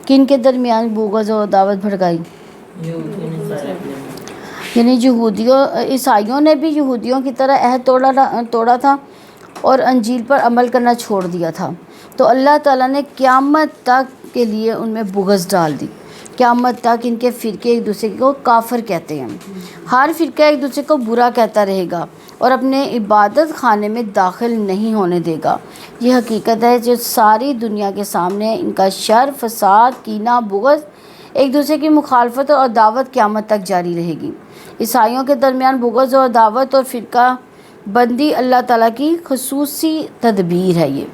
کن کے درمیان بغض و عداوت بھڑکائی؟ یعنی یہودیوں عیسائیوں نے بھی یہودیوں کی طرح عہد توڑا تھا اور انجیل پر عمل کرنا چھوڑ دیا تھا. تو اللہ تعالیٰ نے قیامت تک کے لیے ان میں بغض ڈال دی. قیامت تک ان کے فرقے ایک دوسرے کو کافر کہتے ہیں. ہر فرقہ ایک دوسرے کو برا کہتا رہے گا اور اپنے عبادت خانے میں داخل نہیں ہونے دے گا. یہ حقیقت ہے جو ساری دنیا کے سامنے ان کا شر، فساد، کینہ، بغض، ایک دوسرے کی مخالفت اور عداوت قیامت تک جاری رہے گی. عیسائیوں کے درمیان بغض اور عداوت اور فرقہ بندی اللہ تعالیٰ کی خصوصی تدبیر ہے. یہ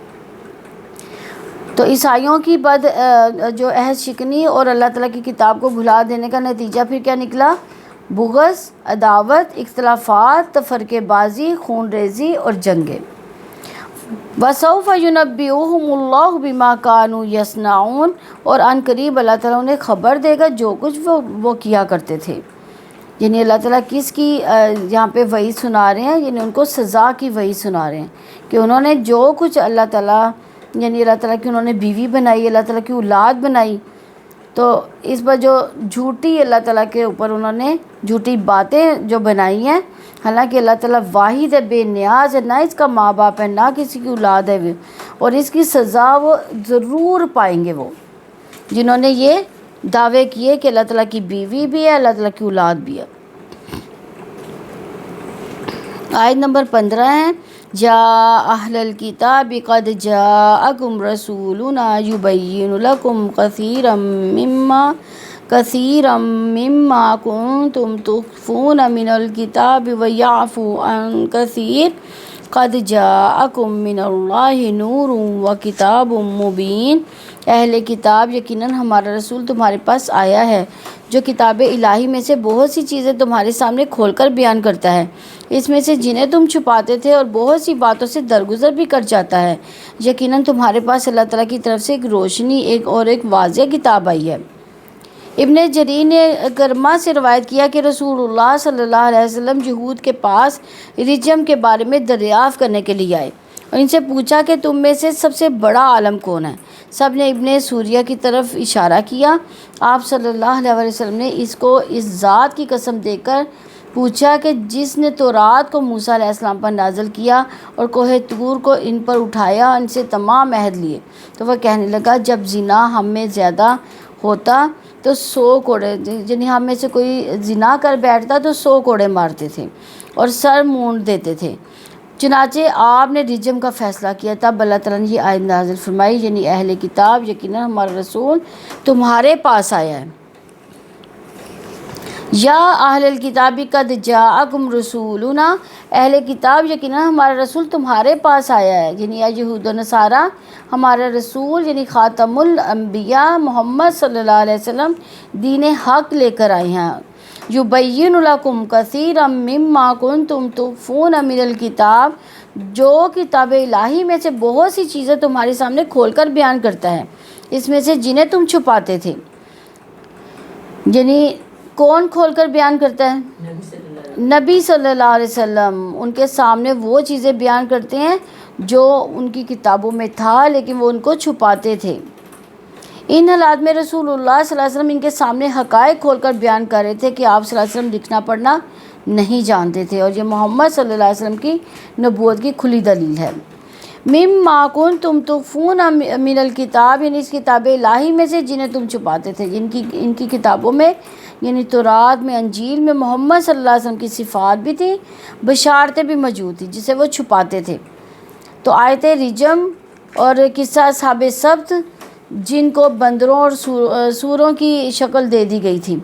تو عیسائیوں کی جو عہد شکنی اور اللہ تعالیٰ کی کتاب کو بھلا دینے کا نتیجہ پھر کیا نکلا؟ بغض، عداوت، اختلافات، تفرقے بازی، خون ریزی اور جنگیں. وَسَوْفَ يُنَبِّئُهُمُ اللَّهُ بِمَا كَانُوا يَصْنَعُونَ اور عن قریب اللہ تعالیٰ انہیں خبر دے گا جو کچھ وہ کیا کرتے تھے. یعنی اللہ تعالیٰ کس کی یہاں پہ وعید سنا رہے ہیں؟ یعنی ان کو سزا کی وعید سنا رہے ہیں کہ انہوں نے جو کچھ اللہ تعالیٰ یعنی اللہ تعالیٰ کی انہوں نے بیوی بنائی، اللہ تعالیٰ کی اولاد بنائی، تو اس پر جو جھوٹی اللہ تعالیٰ کے اوپر انہوں نے جھوٹی باتیں جو بنائی ہیں، حالانکہ اللہ تعالیٰ واحد ہے، بے نیاز ہے، نہ اس کا ماں باپ ہے، نہ کسی کی اولاد ہے، اور اس کی سزا وہ ضرور پائیں گے. وہ جنہوں نے یہ دعوے کیے کہ اللہ تعالیٰ کی بیوی بھی ہے، اللہ تعالیٰ کی اولاد بھی ہے. آیت نمبر 15 ہے یا اہل الکتاب قد جاءکم رسولنا یبین لکم کثیرا مما کنتم تخفون من الکتاب ویعفو عن کثیر قد جاءکم من اللہ نور وکتاب مبین. اہل کتاب یقیناً ہمارا رسول تمہارے پاس آیا ہے جو کتاب الہی میں سے بہت سی چیزیں تمہارے سامنے کھول کر بیان کرتا ہے، اس میں سے جنہیں تم چھپاتے تھے، اور بہت سی باتوں سے درگزر بھی کر جاتا ہے. یقیناً تمہارے پاس اللہ تعالیٰ کی طرف سے ایک روشنی ایک واضح کتاب آئی ہے. ابن جریر نے کرما سے روایت کیا کہ رسول اللہ صلی اللہ علیہ وسلم یہود کے پاس رجم کے بارے میں دریافت کرنے کے لیے آئے اور ان سے پوچھا کہ تم میں سے سب سے بڑا عالم کون ہے؟ سب نے ابن سوریہ کی طرف اشارہ کیا. آپ صلی اللہ علیہ وسلم نے اس ذات کی قسم دے کر پوچھا کہ جس نے تورات کو موسیٰ علیہ السلام پر نازل کیا اور کوہ طور کو ان پر اٹھایا، ان سے تمام عہد لیے، تو وہ کہنے لگا جب زنا ہم میں زیادہ ہوتا تو 100 کوڑے، یعنی ہم میں سے کوئی زنا کر بیٹھتا تو 100 کوڑے مارتے تھے اور سر مونڈ دیتے تھے. چنانچہ آپ نے رجم کا فیصلہ کیا. تب اللہ تعالیٰ نے یہ آیت نازل فرمائی، یعنی اہل کتاب یقیناً ہمارا رسول تمہارے پاس آیا ہے. یا اہل الکتاب قد جاءکم رسولنا، اہل کتاب یقیناً ہمارا رسول تمہارے پاس آیا ہے، یعنی یہود و نصارہ ہمارا رسول یعنی خاتم الانبیاء محمد صلی اللہ علیہ وسلم دین حق لے کر آئے ہیں. یبین لکم کثیرا مما کنتم تخفون من الکتاب، جو کتاب الہی میں سے بہت سی چیزیں تمہارے سامنے کھول کر بیان کرتا ہے، اس میں سے جنہیں تم چھپاتے تھے. یعنی کون کھول کر بیان کرتا ہے؟ نبی صلی اللہ علیہ وسلم ان کے سامنے وہ چیزیں بیان کرتے ہیں جو ان کی کتابوں میں تھا لیکن وہ ان کو چھپاتے تھے. ان حالات میں رسول اللہ صلی اللہ علیہ وسلم ان کے سامنے حقائق کھول کر بیان کر رہے تھے کہ آپ صلی اللہ علیہ وسلم لکھنا پڑھنا نہیں جانتے تھے، اور یہ محمد صلی اللہ علیہ وسلم کی نبوت کی کھلی دلیل ہے. مما کنتم تخفون من الکتاب، یعنی اس کتاب الہی میں سے جنہیں تم چھپاتے تھے. ان کی کتابوں میں یعنی تورات میں، انجیل میں محمد صلی اللہ علیہ وسلم کی صفات بھی تھیں، بشارتیں بھی موجود تھیں جسے وہ چھپاتے تھے. تو آیت رجم اور قصہ اصحاب سبت جن کو بندروں اور سوروں کی شکل دے دی گئی تھی،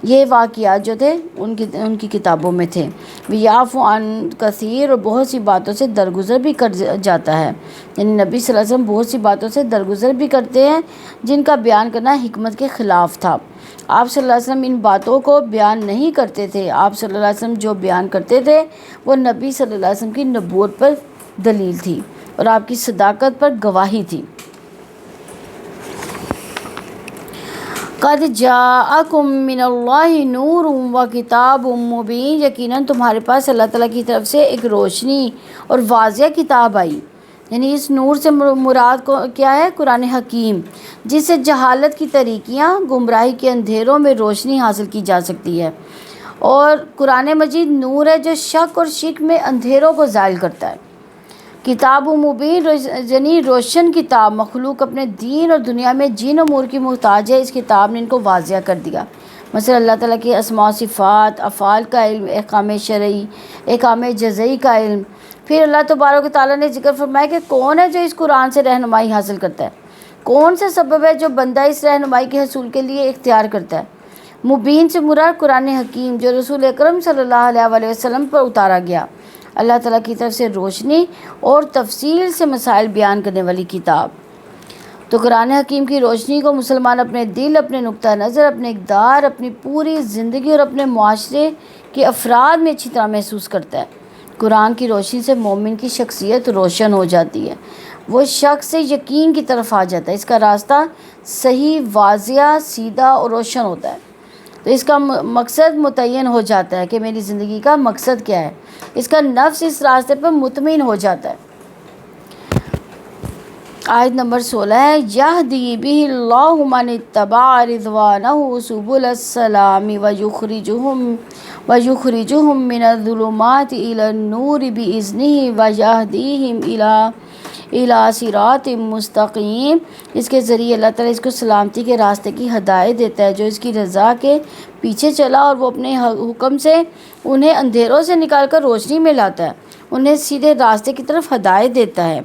یہ واقعات جو تھے ان کی کتابوں میں تھے۔ ویعفو عن کثیر، اور بہت سی باتوں سے درگزر بھی کر جاتا ہے، یعنی نبی صلی اللہ علیہ وسلم بہت سی باتوں سے درگزر بھی کرتے ہیں جن کا بیان کرنا حکمت کے خلاف تھا۔ آپ صلی اللہ علیہ وسلم ان باتوں کو بیان نہیں کرتے تھے۔ آپ صلی اللہ علیہ وسلم جو بیان کرتے تھے وہ نبی صلی اللہ علیہ وسلم کی نبوت پر دلیل تھی اور آپ کی صداقت پر گواہی تھی۔ قد جاءکم من اللہ نور و کتاب مبین، یقیناً تمہارے پاس اللہ تعالیٰ کی طرف سے ایک روشنی اور واضح کتاب آئی، یعنی اس نور سے مراد کیا ہے؟ قرآن حکیم، جس سے جہالت کی تاریکیاں، گمراہی کے اندھیروں میں روشنی حاصل کی جا سکتی ہے، اور قرآن مجید نور ہے جو شک اور شک میں اندھیروں کو زائل کرتا ہے۔ کتاب مبین یعنی روشن کتاب، مخلوق اپنے دین اور دنیا میں جن امور کی محتاج ہے اس کتاب نے ان کو واضح کر دیا، مثلا اللہ تعالیٰ کے اسماء و صفات، افعال کا علم، احکام شرعی، احکام جزئی کا علم۔ پھر اللہ تبارک و تعالیٰ نے ذکر فرمایا کہ کون ہے جو اس قرآن سے رہنمائی حاصل کرتا ہے، کون سا سبب ہے جو بندہ اس رہنمائی کے حصول کے لیے اختیار کرتا ہے۔ مبین سے مراد قرآن حکیم جو رسول اکرم صلی اللہ علیہ وآلہ وسلم پر اتارا گیا، اللہ تعالیٰ کی طرف سے روشنی اور تفصیل سے مسائل بیان کرنے والی کتاب۔ تو قرآن حکیم کی روشنی کو مسلمان اپنے دل، اپنے نقطہ نظر، اپنے اقدار، اپنی پوری زندگی اور اپنے معاشرے کے افراد میں اچھی طرح محسوس کرتا ہے۔ قرآن کی روشنی سے مومن کی شخصیت روشن ہو جاتی ہے، وہ شخص سے یقین کی طرف آ جاتا ہے، اس کا راستہ صحیح، واضح، سیدھا اور روشن ہوتا ہے، تو اس کا مقصد متعین ہو جاتا ہے کہ میری زندگی کا مقصد کیا ہے، اس کا نفس اس راستے پر مطمئن ہو جاتا ہے۔ آیت نمبر 16 ہے، یہدی بہ اللہ من اتبع رضوانہ سبل السلام ویخرجہم من الظلمات الی النور بإذنہ ویہدیہم الی صراط مستقیم۔ اس کے ذریعے اللہ تعالیٰ اس کو سلامتی کے راستے کی ہدایت دیتا ہے، جو اس کی رضا کے پیچھے چلا اور وہ اپنے حکم سے انہیں اندھیروں سے نکال کر روشنی میں لاتا ہے، انہیں سیدھے راستے کی طرف ہدایت دیتا ہے۔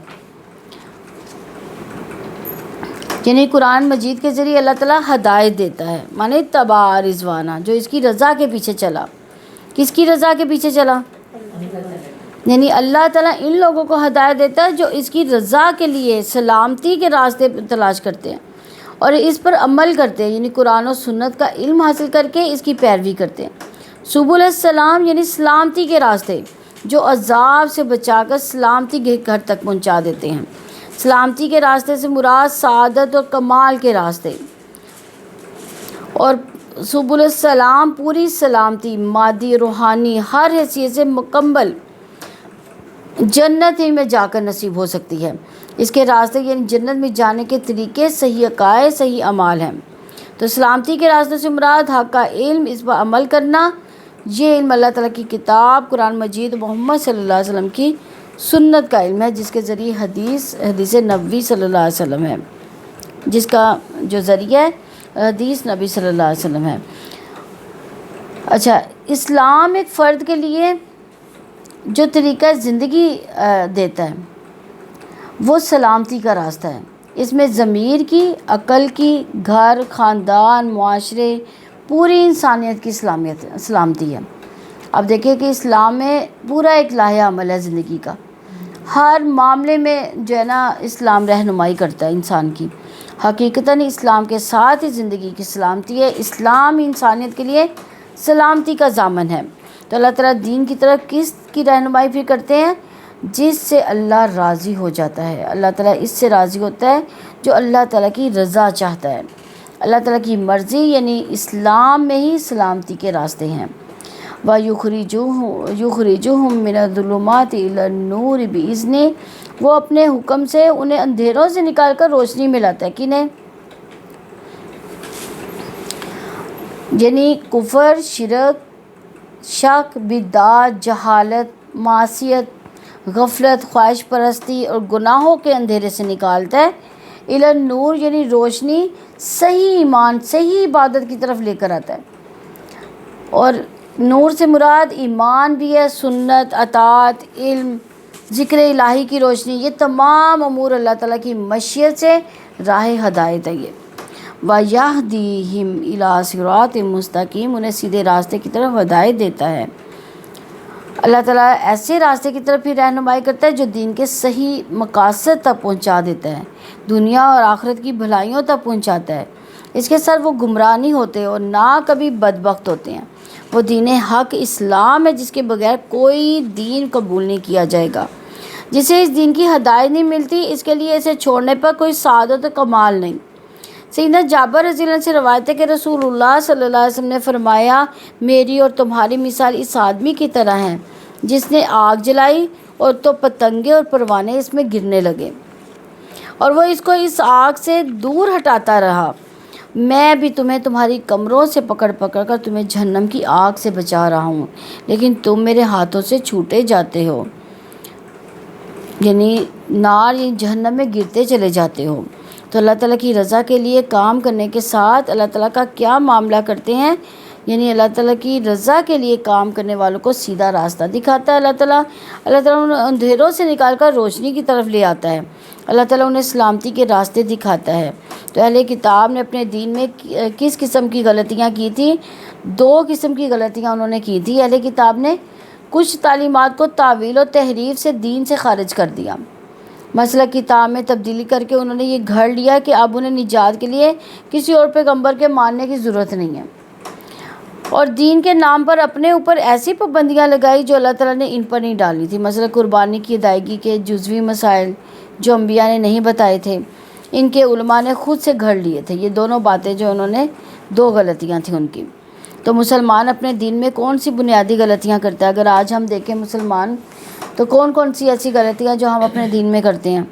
یعنی قرآن مجید کے ذریعے اللہ تعالیٰ ہدایت دیتا ہے، مانے اتباع رضوانہ، جو اس کی رضا کے پیچھے چلا۔ کس کی رضا کے پیچھے چلا؟ یعنی اللہ تعالیٰ ان لوگوں کو ہدایت دیتا ہے جو اس کی رضا کے لیے سلامتی کے راستے تلاش کرتے ہیں اور اس پر عمل کرتے ہیں، یعنی قرآن و سنت کا علم حاصل کر کے اس کی پیروی کرتے ہیں۔ سبل السلام یعنی سلامتی کے راستے، جو عذاب سے بچا کر سلامتی کے گھر تک پہنچا دیتے ہیں۔ سلامتی کے راستے سے مراد سعادت اور کمال کے راستے، اور سبل السلام پوری سلامتی، مادی، روحانی، ہر حیثیت سے مکمل جنت ہی میں جا کر نصیب ہو سکتی ہے۔ اس کے راستے یعنی جنت میں جانے کے طریقے صحیح عقائد، صحیح اعمال ہیں۔ تو سلامتی کے راستے سے مراد حق کا علم، اس پر عمل کرنا، یہ علم اللہ تعالیٰ کی کتاب قرآن مجید، محمد صلی اللہ علیہ وسلم کی سنت کا علم ہے، جس کے ذریعے حدیث نبوی صلی اللہ علیہ وسلم ہے، جس کا جو ذریعہ حدیث نبی صلی اللہ علیہ وسلم ہے۔ اچھا، اسلام ایک فرد کے لیے جو طریقہ زندگی دیتا ہے وہ سلامتی کا راستہ ہے۔ اس میں ضمیر کی، عقل کی، گھر، خاندان، معاشرے، پوری انسانیت کی سلامتی ہے۔ اب دیکھیں کہ اسلام میں پورا ایک لائحہ عمل ہے زندگی کا، ہر معاملے میں جو ہے نا اسلام رہنمائی کرتا ہے انسان کی۔ حقیقتاً اسلام کے ساتھ ہی زندگی کی سلامتی ہے۔ اسلام انسانیت کے لیے سلامتی کا ضامن ہے۔ تو اللہ تعالیٰ دین کی طرف کس کی رہنمائی پھر کرتے ہیں؟ جس سے اللہ راضی ہو جاتا ہے۔ اللہ تعالیٰ اس سے راضی ہوتا ہے جو اللہ تعالیٰ کی رضا چاہتا ہے۔ اللہ تعالیٰ کی مرضی یعنی اسلام میں ہی سلامتی کے راستے ہیں۔ وَيُخْرِجُهُم مِّنَ الظُّلُمَاتِ إِلَى النُّورِ بِإِذْنِهِ، وہ اپنے حکم سے انہیں اندھیروں سے نکال کر روشنی میں لاتا ہے۔ کنہیں؟ یعنی کفر، شرک، شک، بدعت، جہالت، معصیت، غفلت، خواہش پرستی اور گناہوں کے اندھیرے سے نکالتا ہے۔ الی النور یعنی روشنی، صحیح ایمان، صحیح عبادت کی طرف لے کر آتا ہے۔ اور نور سے مراد ایمان بھی ہے، سنت، اطاعت، علم، ذکر الہی کی روشنی، یہ تمام امور اللہ تعالیٰ کی مشیت سے راہ ہدایت ہے۔ یہ وَيَهْدِيهِمْ إِلَىٰ صِرَاطٍ مُسْتَقِيمٍ، انہیں سیدھے راستے کی طرف ہدایت دیتا ہے۔ اللہ تعالیٰ ایسے راستے کی طرف ہی رہنمائی کرتا ہے جو دین کے صحیح مقاصد تک پہنچا دیتا ہے، دنیا اور آخرت کی بھلائیوں تک پہنچاتا ہے۔ اس کے ساتھ وہ گمراہ نہیں ہوتے اور نہ کبھی بدبخت ہوتے ہیں۔ وہ دین حق اسلام ہے جس کے بغیر کوئی دین قبول نہیں کیا جائے گا۔ جسے اس دین کی ہدایت نہیں ملتی، اس کے لیے اسے چھوڑنے پر کوئی سعادت و کمال نہیں۔ سیدنا جابر رضی اللہ عنہ سے روایت ہے کہ رسول اللہ صلی اللہ علیہ وسلم نے فرمایا، میری اور تمہاری مثال اس آدمی کی طرح ہے جس نے آگ جلائی اور تو پتنگے اور پروانے اس میں گرنے لگے اور وہ اس کو اس آگ سے دور ہٹاتا رہا۔ میں بھی تمہیں تمہاری کمروں سے پکڑ پکڑ کر تمہیں جہنم کی آگ سے بچا رہا ہوں، لیکن تم میرے ہاتھوں سے چھوٹے جاتے ہو، یعنی نار جہنم میں گرتے چلے جاتے ہو۔ تو اللہ تعالیٰ کی رضا کے لیے کام کرنے کے ساتھ اللہ تعالیٰ کا کیا معاملہ کرتے ہیں، یعنی اللہ تعالیٰ کی رضا کے لیے کام کرنے والوں کو سیدھا راستہ دکھاتا ہے۔ اللہ تعالیٰ انہیں اندھیروں سے نکال کر روشنی کی طرف لے آتا ہے۔ اللہ تعالیٰ انہیں سلامتی کے راستے دکھاتا ہے۔ تو اہل کتاب نے اپنے دین میں کس قسم کی غلطیاں کی تھیں؟ 2 قسم کی غلطیاں انہوں نے کی تھی۔ اہل کتاب نے کچھ تعلیمات کو تعویل و تحریف سے دین سے خارج کر دیا۔ مثلا کتاب میں تبدیلی کر کے انہوں نے یہ گھڑ لیا کہ اب انہیں نجات کے لیے کسی اور پیغمبر کے ماننے کی ضرورت نہیں ہے، اور دین کے نام پر اپنے اوپر ایسی پابندیاں لگائی جو اللہ تعالیٰ نے ان پر نہیں ڈالی تھی۔ مثلا قربانی کی ادائیگی کے جزوی مسائل جو انبیاء نے نہیں بتائے تھے، ان کے علماء نے خود سے گھڑ لیے تھے۔ یہ دونوں باتیں جو انہوں نے 2 غلطیاں تھیں ان کی۔ تو مسلمان اپنے دین میں کون سی بنیادی غلطیاں کرتا ہے؟ اگر آج ہم دیکھیں مسلمان تو کون سی ایسی غلطیاں جو ہم اپنے دین میں کرتے ہیں،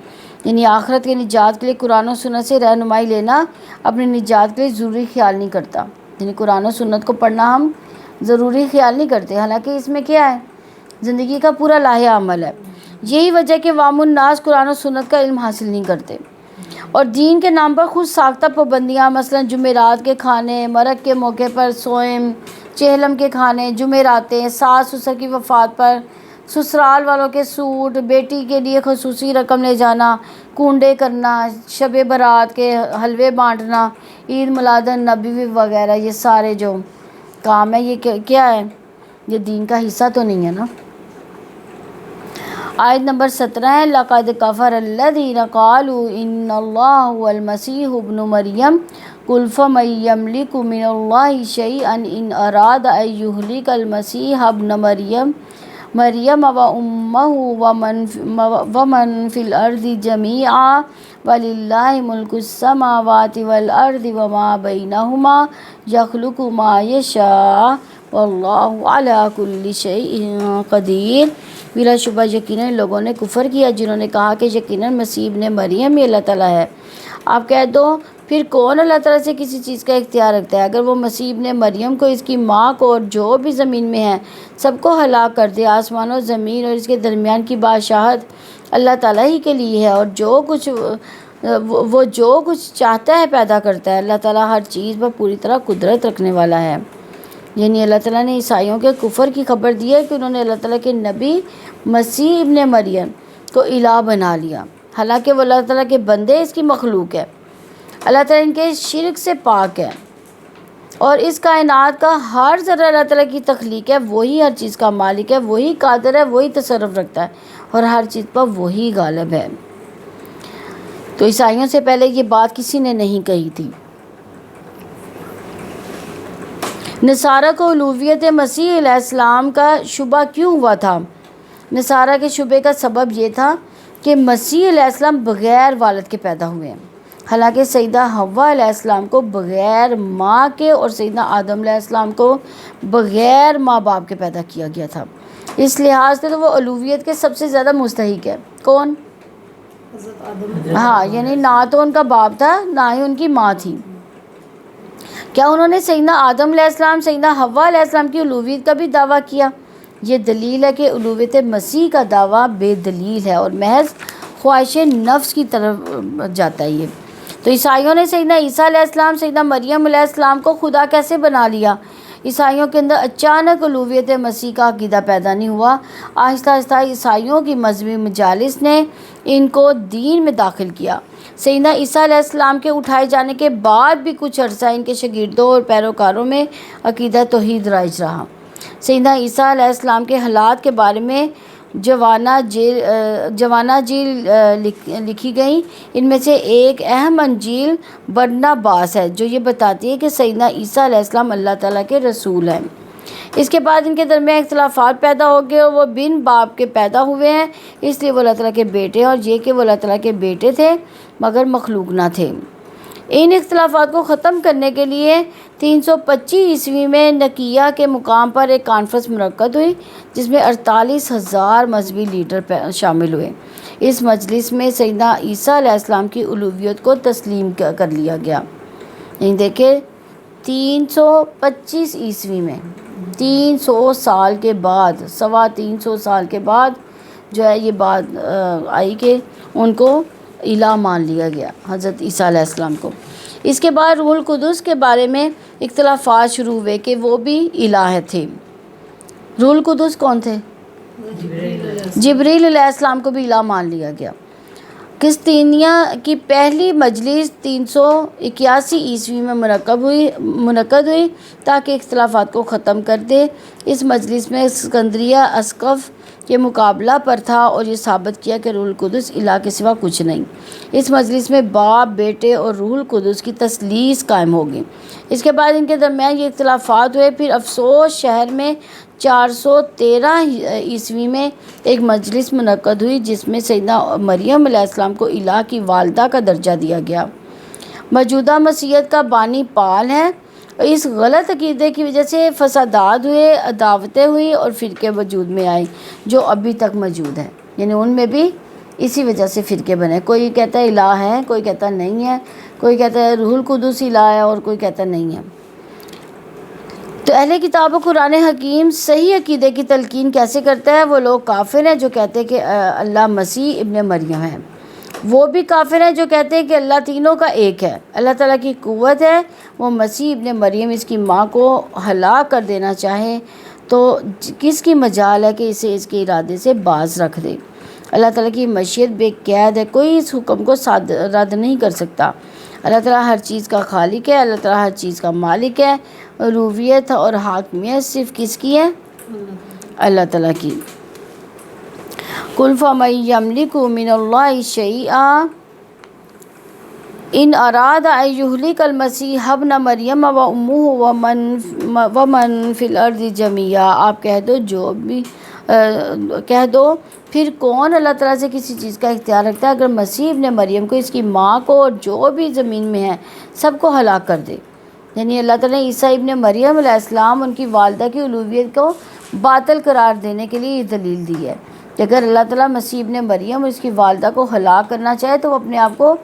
یعنی آخرت کے نجات کے لیے قرآن و سنت سے رہنمائی لینا اپنی نجات کے لیے ضروری خیال نہیں کرتا، یعنی قرآن و سنت کو پڑھنا ہم ضروری خیال نہیں کرتے، حالانکہ اس میں کیا ہے؟ زندگی کا پورا لاہے عمل ہے۔ یہی وجہ کہ عوام الناس قرآن و سنت کا علم حاصل نہیں کرتے اور دین کے نام پر خود ساختہ پابندیاں، مثلا جمعرات کے کھانے، مرگ کے موقع پر صوم، چہلم کے کھانے، جمعراتیں، ساس سسر کی وفات پر سسرال والوں کے سوٹ، بیٹی کے لیے خصوصی رقم لے جانا، کنڈے کرنا، شب برات کے حلوے بانٹنا، عید میلاد النبی وغیرہ، یہ سارے جو کام ہے یہ کیا ہے؟ یہ دین کا حصہ تو نہیں ہے نا۔ آیت نمبر 17 ہے، لَقَدْ كَفَرَ الَّذِينَ قَالُوا إِنَّ اللَّهَ هُوَ الْمَسِيحُ ابْنُ مَرْيَمَ قُلْ فَمَن يَمْلِكُ مِنَ اللَّهِ شَيْئًا إِنْ أَرَادَ أَن يُهْلِكَ الْمَسِيحَ ابْنَ مَرْيَمَ وَأُمَّهُ وَمَن فِي الْأَرْضِ جَمِيعًا وَلِلَّهِ مُلْكُ السَّمَاوَاتِ وَالْأَرْضِ وَمَا بَيْنَهُمَا يَخْلُقُ مَا يَشَاءُ وَاللَّهُ عَلَىٰ كُلِّ شَيْءٍ قَدِيرٌ۔ بلا شبہ یقیناً لوگوں نے کفر کیا جنہوں نے کہا کہ یقیناً مسیح ابن مریم ہی اللہ تعالیٰ ہے۔ آپ کہہ دو پھر کون اللہ تعالیٰ سے کسی چیز کا اختیار رکھتا ہے؟ اگر وہ مسیح ابن مریم کو، اس کی ماں کو اور جو بھی زمین میں ہیں سب کو ہلاک کر دے، آسمان و زمین اور اس کے درمیان کی بادشاہت اللہ تعالیٰ ہی کے لیے ہے، اور وہ جو کچھ چاہتا ہے پیدا کرتا ہے۔ اللہ تعالیٰ ہر چیز پر پوری طرح قدرت رکھنے والا ہے۔ یعنی اللہ تعالیٰ نے عیسائیوں کے کفر کی خبر دی ہے کہ انہوں نے اللہ تعالیٰ کے نبی مسیح ابن مریم کو الہ بنا لیا، حالانکہ وہ اللہ تعالیٰ کے بندے، اس کی مخلوق ہے۔ اللہ تعالیٰ ان کے شرک سے پاک ہے، اور اس کائنات کا ہر ذرہ اللہ تعالیٰ کی تخلیق ہے، وہی ہر چیز کا مالک ہے، وہی قادر ہے، وہی تصرف رکھتا ہے اور ہر چیز پر وہی غالب ہے۔ تو عیسائیوں سے پہلے یہ بات کسی نے نہیں کہی تھی۔ نصارہ کو الوہیت مسیح علیہ السلام کا شبہ کیوں ہوا تھا؟ نصارہ کے شبے کا سبب یہ تھا کہ مسیح علیہ السلام بغیر والد کے پیدا ہوئے ہیں، حالانکہ سیدہ حوا علیہ السلام کو بغیر ماں کے اور سیدنا آدم علیہ السلام کو بغیر ماں باپ کے پیدا کیا گیا تھا۔ اس لحاظ سے تو وہ الوہیت کے سب سے زیادہ مستحق ہے۔ کون؟ ہاں، یعنی نہ تو ان کا باپ تھا نہ ہی ان کی ماں تھی۔ کیا انہوں نے سیدنا آدم علیہ السلام، سیدنا حوا علیہ السلام کی الوہیت کا بھی دعویٰ کیا؟ یہ دلیل ہے کہ الوہیت مسیح کا دعویٰ بے دلیل ہے اور محض خواہش نفس کی طرف جاتا ہے۔ یہ تو عیسائیوں نے سیدنا عیسیٰ علیہ السلام، سیدنا مریم علیہ السلام کو خدا کیسے بنا لیا؟ عیسائیوں کے اندر اچانک الوہیت مسیح کا عقیدہ پیدا نہیں ہوا، آہستہ آہستہ عیسائیوں کی مذہبی مجالس نے ان کو دین میں داخل کیا۔ سیدنا عیسیٰ علیہ السلام کے اٹھائے جانے کے بعد بھی کچھ عرصہ ان کے شاگردوں اور پیروکاروں میں عقیدہ توحید رائج رہا۔ سیدنا عیسیٰ علیہ السلام کے حالات کے بارے میں جوانا جیل لکھی گئیں۔ ان میں سے ایک اہم انجیل برناباس ہے جو یہ بتاتی ہے کہ سیدنا عیسیٰ علیہ السلام اللہ تعالیٰ کے رسول ہیں۔ اس کے بعد ان کے درمیان اختلافات پیدا ہو گئے اور وہ بن باپ کے پیدا ہوئے ہیں، اس لیے وہ اللہ تعالیٰ کے بیٹے ہیں، اور یہ کہ وہ اللہ تعالیٰ کے بیٹے تھے مگر مخلوق نہ تھے۔ ان اختلافات کو ختم کرنے کے لیے 325 عیسوی میں نقیہ کے مقام پر ایک کانفرنس منعقد ہوئی جس میں 48,000 مذہبی لیڈر شامل ہوئے۔ اس مجلس میں سیدنا عیسیٰ علیہ السلام کی الوہیت کو تسلیم کر لیا گیا۔ یعنی دیکھیں 325 عیسوی میں 300 سال کے بعد 325 سال کے بعد جو ہے یہ بات آئی کہ ان کو الہ مان لیا گیا، حضرت عیسیٰ علیہ السلام کو۔ اس کے بعد روح القدس کے بارے میں اختلافات شروع ہوئے کہ وہ بھی الہ تھے۔ روح القدس کون تھے؟ جبریل علیہ السلام کو بھی الہ مان لیا گیا۔ قسطینیہ کی پہلی مجلس 381 عیسوی میں منعقد ہوئی تاکہ اختلافات کو ختم کر دے۔ اس مجلس میں اسکندریہ اسقف کے مقابلہ پر تھا اور یہ ثابت کیا کہ روح القدس الہ کے سوا کچھ نہیں۔ اس مجلس میں باپ، بیٹے اور روح القدس کی تثلیث قائم ہوگی۔ اس کے بعد ان کے درمیان یہ اختلافات ہوئے۔ پھر افسوس شہر میں 413 عیسوی میں ایک مجلس منعقد ہوئی جس میں سیدنا مریم علیہ السلام کو الہ کی والدہ کا درجہ دیا گیا۔ موجودہ مسیحیت کا بانی پال ہے۔ اس غلط عقیدے کی وجہ سے فسادات ہوئے، عداوتیں ہوئی اور فرقے وجود میں آئے جو ابھی تک موجود ہیں۔ یعنی ان میں بھی اسی وجہ سے فرقے بنے، کوئی کہتا ہے الہ ہے، کوئی کہتا نہیں ہے، کوئی کہتا ہے روح القدس الہ ہے اور کوئی کہتا نہیں ہے۔ تو اہل کتاب و قرآن حکیم صحیح عقیدے کی تلقین کیسے کرتا ہے؟ وہ لوگ کافر ہیں جو کہتے ہیں کہ اللہ مسیح ابن مریم ہے، وہ بھی کافر ہیں جو کہتے ہیں کہ اللہ تینوں کا ایک ہے، اللہ تعالیٰ کی قوت ہے، وہ مسیح ابن مریم اس کی ماں کو ہلاک کر دینا چاہے تو کس کی مجال ہے کہ اسے اس کے ارادے سے باز رکھ دے۔ اللہ تعالیٰ کی مشیت بے قید ہے، کوئی اس حکم کو رد نہیں کر سکتا۔ اللہ تعالیٰ ہر چیز کا خالق ہے، اللہ تعالیٰ ہر چیز کا مالک ہے۔ الوہیت اور حاکمیت صرف کس کی ہے؟ اللہ تعالیٰ کی۔ قُلْ فَمَن يَمْلِكُ مِنَ اللَّهِ شَيْئًا إِنْ أَرَادَ أَن يُهْلِكَ الْمَسِيحَ ابْنَ مَرْيَمَ وَأُمَّهُ وَمَن فِي الْأَرْضِ جَمِيعًا، آپ کہہ دو پھر کون اللہ تعالیٰ سے کسی چیز کا اختیار رکھتا ہے اگر مسیح ابن مریم کو، اس کی ماں کو اور جو بھی زمین میں ہیں سب کو ہلاک کر دے۔ یعنی اللہ تعالیٰ نے عیسیٰ ابن مریم علیہ السلام ان کی والدہ کی الوہیت کو باطل قرار دینے کے لیے یہ دلیل دی ہے کہ اگر اللہ تعالیٰ مسیح ابن مریم اور اس کی والدہ کو ہلاک کرنا چاہے تو وہ اپنے آپ کو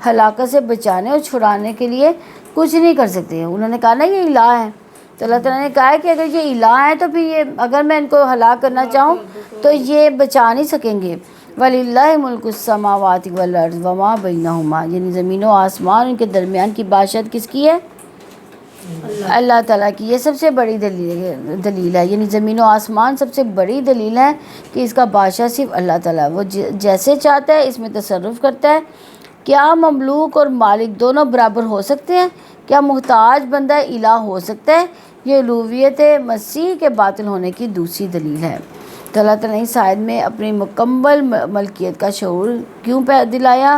ہلاکت سے بچانے اور چھڑانے کے لیے کچھ نہیں کر سکتے۔ انہوں نے کہا نا یہ الہ ہے، تو اللہ تعالیٰ نے کہا ہے کہ اگر یہ الہ ہے تو پھر یہ اگر میں ان کو ہلاک کرنا چاہوں تو یہ بچا نہیں سکیں گے۔ وَلِلَّهِ مُلْكُ السَّمَاوَاتِ وَالْأَرْضِ وَمَا بَيْنَهُمَا، یعنی زمین و آسمان ان کے درمیان کی بادشاہت کس کی ہے؟ اللہ تعالیٰ کی۔ یہ سب سے بڑی دلیل ہے، یعنی زمین و آسمان سب سے بڑی دلیل ہے کہ اس کا بادشاہ صرف اللہ تعالیٰ ہے، وہ جیسے چاہتا ہے اس میں تصرف کرتا ہے۔ کیا مملوک اور مالک دونوں برابر ہو سکتے ہیں؟ کیا محتاج بندہ الہ ہو سکتا ہے؟ یہ الوہیت مسیح کے باطل ہونے کی دوسری دلیل ہے۔ تو اللہ تعالیٰ نے اس آیت میں اپنی مکمل ملکیت کا شعور کیوں دلایا؟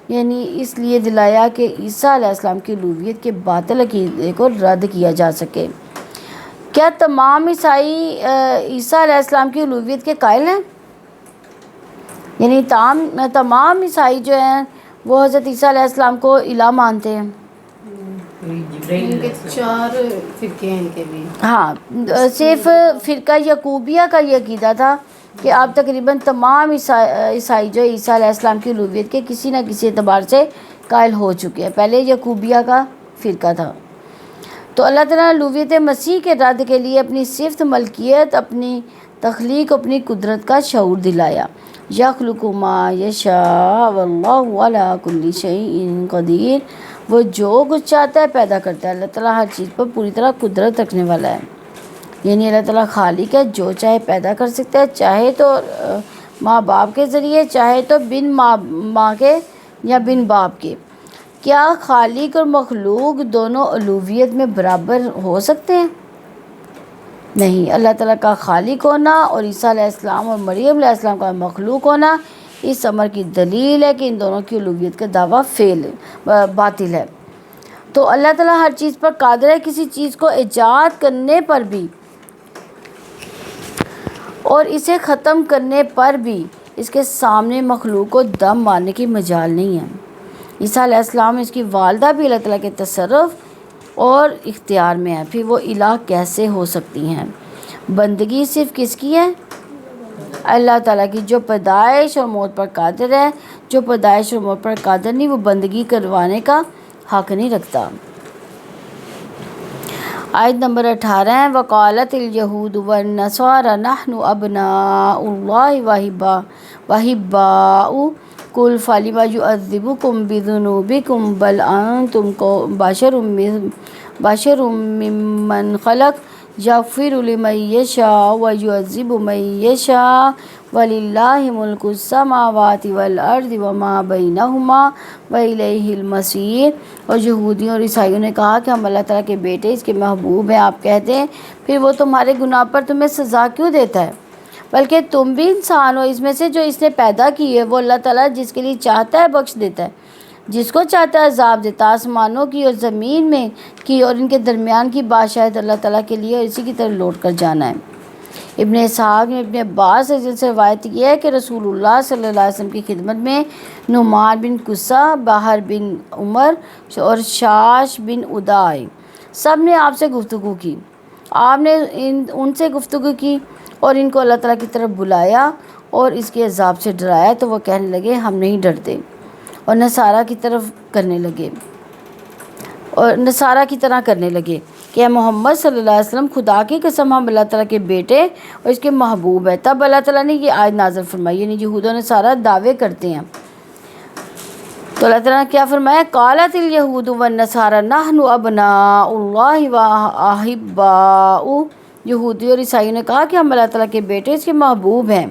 یعنی اس لیے دلایا کہ عیسیٰ علیہ السلام کی الوہیت کے باطل عقیدے کو رد کیا جا سکے۔ کیا تمام عیسائی عیسیٰ علیہ السلام کی الوہیت کے قائل ہیں؟ یعنی تمام عیسائی جو ہیں وہ حضرت عیسیٰ علیہ السلام کو الہ مانتے ہیں؟ ان کے 4 فرقے ہیں ان کے بھی۔ ہاں، صرف فرقہ یعقوبیہ کا یہ عقیدہ تھا کہ آپ تقریباً تمام عیسائی جو عیسیٰ علیہ السلام کی الوہیت کے کسی نہ کسی اعتبار سے قائل ہو چکے ہیں، پہلے یعقوبیہ کا فرقہ تھا۔ تو اللہ تعالیٰ نے الوہیت مسیح کے رد کے لیے اپنی صفت ملکیت، اپنی تخلیق، اپنی قدرت کا شعور دلایا۔ یخلق ما یشاء واللہ علی کل شیء قدیر، وہ جو کچھ چاہتا ہے پیدا کرتا ہے۔ اللہ تعالیٰ ہر چیز پر پوری طرح قدرت رکھنے والا ہے، یعنی اللہ تعالیٰ خالق ہے، جو چاہے پیدا کر سکتا ہے، چاہے تو ماں باپ کے ذریعے، چاہے تو بن ماں کے یا بن باپ کے، کیا خالق اور مخلوق دونوں الوہیت میں برابر ہو سکتے ہیں؟ نہیں۔ اللہ تعالیٰ کا خالق ہونا اور عیسیٰ علیہ السلام اور مریم علیہ السلام کا مخلوق ہونا اس امر کی دلیل ہے کہ ان دونوں کی الوہیت کا دعویٰ باطل ہے۔ تو اللہ تعالیٰ ہر چیز پر قادر ہے، کسی چیز کو ایجاد کرنے پر بھی اور اسے ختم کرنے پر بھی اس کے سامنے مخلوق کو دم مارنے کی مجال نہیں ہے۔ عیسیٰ علیہ السلام اس کی والدہ بھی اللہ تعالیٰ کے تصرف اور اختیار میں ہے، پھر وہ الہ کیسے ہو سکتی ہیں؟ بندگی صرف کس کی ہے؟ اللہ تعالیٰ کی، جو پیدائش اور موت پر قادر ہے۔ جو پیدائش اور موت پر قادر نہیں، وہ بندگی کروانے کا حق نہیں رکھتا۔ آیت نمبر 18 ہے، وقالت الیہود والنصارى نحن ابناء اللہ وحباؤ قل فلم یعذبکم بذنوبکم بل انتم بشر ممن خلق یغفر لمن یشاء ویعذب من یشاء وللہ ملک السماوات والارض وما بینہما والیہ المصیر۔ اور یہودیوں اور عیسائیوں نے کہا کہ ہم اللہ تعالیٰ کے بیٹے، اس کے محبوب ہیں۔ آپ کہتے ہیں پھر وہ تمہارے گناہ پر تمہیں سزا کیوں دیتا ہے؟ بلکہ تم بھی انسان ہو، اس میں سے جو اس نے پیدا کی ہے وہ اللہ تعالیٰ جس کے لیے چاہتا ہے بخش دیتا ہے، جس کو چاہتا ہے عذاب دیتا ہے۔ آسمانوں کی اور زمین میں کی اور ان کے درمیان کی بادشاہت اللہ تعالیٰ کے لیے، اور اسی کی طرف لوٹ کر جانا ہے۔ ابن اسحاق نے ابن عباس سے روایت کی ہے کہ رسول اللہ صلی اللہ علیہ وسلم کی خدمت میں نعمان بن قصہ، بحر بن عمر اور شاش بن ادائے سب نے آپ سے گفتگو کی۔ آپ نے ان سے گفتگو کی اور ان کو اللہ تعالیٰ کی طرف بلایا اور اس کے عذاب سے ڈرایا، تو وہ کہنے لگے ہم نہیں ڈرتے، اور نصارہ کی طرح کرنے لگے کہ اے محمد صلی اللہ علیہ وسلم، خدا کی قسم ہم اللہ تعالیٰ کے بیٹے اور اس کے محبوب ہیں۔ تب اللہ تعالیٰ نے یہ آیت نازل فرمائی، یعنی یہود و نصارہ دعوے کرتے ہیں، تو اللہ تعالیٰ نے کیا فرمایا؟ قالت الیہود والنصارى نحن ابناء اللہ واحباؤ۔ یہودی اور عیسائیوں نے کہا کہ ہم اللہ تعالیٰ کے بیٹے، اس کے محبوب ہیں،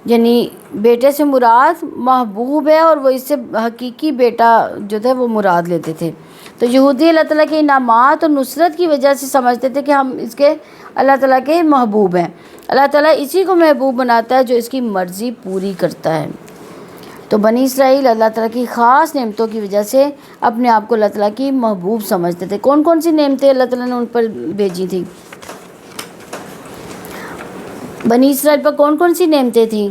یعنی بیٹے سے مراد محبوب ہے، اور وہ اس سے حقیقی بیٹا جو تھا وہ مراد لیتے تھے۔ تو یہودی اللہ تعالیٰ کے انعامات اور نصرت کی وجہ سے سمجھتے تھے کہ ہم اس کے اللہ تعالیٰ کے محبوب ہیں۔ اللہ تعالیٰ اسی کو محبوب بناتا ہے جو اس کی مرضی پوری کرتا ہے۔ تو بنی اسرائیل اللہ تعالیٰ کی خاص نعمتوں کی وجہ سے اپنے آپ کو اللہ تعالیٰ کی محبوب سمجھتے تھے۔ کون کون سی نعمتیں اللہ تعالیٰ نے ان پر بھیجی تھیں؟ بنی اسرائیل پر کون کون سی نعمتیں تھیں؟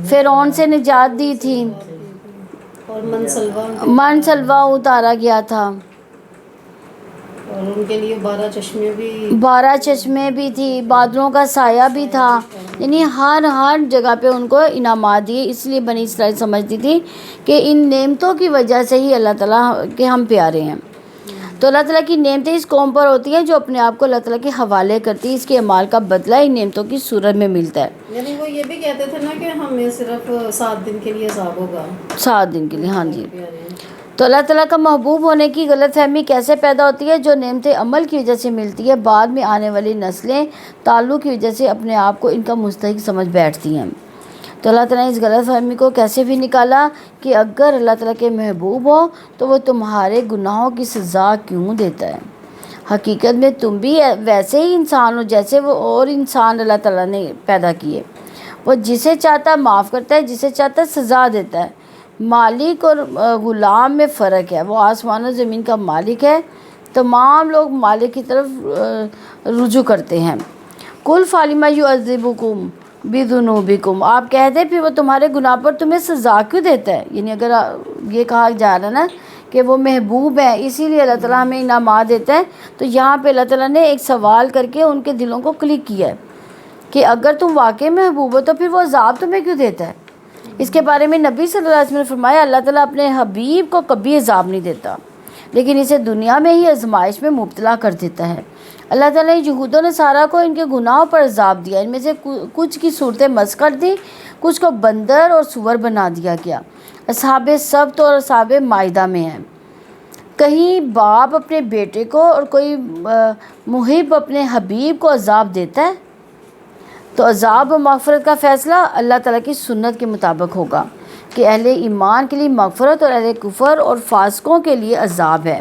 فرعون سے نجات دی تھی، اور من سلوا اتارا گیا تھا، اور ان کے لیے 12 چشمے بھی تھی، بادلوں کا سایہ بھی تھا، یعنی ہر جگہ پہ ان کو انعامات دیے۔ اس لیے بنی اسرائیل سمجھتی تھی کہ ان نعمتوں کی وجہ سے ہی اللہ تعالیٰ کے ہم پیارے ہیں۔ تو اللہ تعالیٰ کی نعمتیں اس قوم پر ہوتی ہیں جو اپنے آپ کو اللہ تعالیٰ کے حوالے کرتی ہے، اس کے اعمال کا بدلہ ان نعمتوں کی صورت میں ملتا ہے۔ یعنی وہ یہ بھی کہتے تھے نا کہ ہمیں صرف 7 دن کے لیے عذاب ہوگا، 7 دن کے لیے، ہاں جی۔ تو اللہ تعالیٰ کا محبوب ہونے کی غلط فہمی کیسے پیدا ہوتی ہے؟ جو نعمتیں عمل کی وجہ سے ملتی ہے، بعد میں آنے والی نسلیں تعلق کی وجہ سے اپنے آپ کو ان کا مستحق سمجھ بیٹھتی ہیں۔ تو اللہ تعالیٰ نے اس غلط فہمی کو کیسے بھی نکالا کہ اگر اللہ تعالیٰ کے محبوب ہو تو وہ تمہارے گناہوں کی سزا کیوں دیتا ہے؟ حقیقت میں تم بھی ویسے ہی انسان ہو جیسے وہ اور انسان اللہ تعالیٰ نے پیدا کیے۔ وہ جسے چاہتا ہے معاف کرتا ہے، جسے چاہتا ہے سزا دیتا ہے۔ مالک اور غلام میں فرق ہے۔ وہ آسمان و زمین کا مالک ہے، تمام لوگ مالک کی طرف رجوع کرتے ہیں۔ قل فلم یعذبکم بذنوبکم، آپ کہتے پھر وہ تمہارے گناہ پر تمہیں سزا کیوں دیتا ہے؟ یعنی اگر یہ کہا جا رہا ہے نا کہ وہ محبوب ہیں اسی لیے اللہ تعالیٰ ہمیں انعامات دیتا ہے، تو یہاں پہ اللہ تعالیٰ نے ایک سوال کر کے ان کے دلوں کو کلک کیا ہے کہ اگر تم واقعی محبوب ہو تو پھر وہ عذاب تمہیں کیوں دیتا ہے؟ اس کے بارے میں نبی صلی اللہ علیہ وسلم نے فرمایا اللہ تعالیٰ اپنے حبیب کو کبھی عذاب نہیں دیتا، لیکن اسے دنیا میں ہی آزمائش میں مبتلا کر دیتا ہے۔ اللہ تعالیٰ نے یہود و نصارہ کو ان کے گناہوں پر عذاب دیا، ان میں سے کچھ کی صورتیں مسخ کر دی، کچھ کو بندر اور سور بنا دیا گیا۔ اصحاب سبت اور اصحاب مائدہ میں ہیں۔ کہیں باپ اپنے بیٹے کو اور کوئی محب اپنے حبیب کو عذاب دیتا ہے؟ تو عذاب و مغفرت کا فیصلہ اللہ تعالیٰ کی سنت کے مطابق ہوگا۔ کہ اہل ایمان کے لیے مغفرت اور اہل کفر اور فاسقوں کے لیے عذاب ہے۔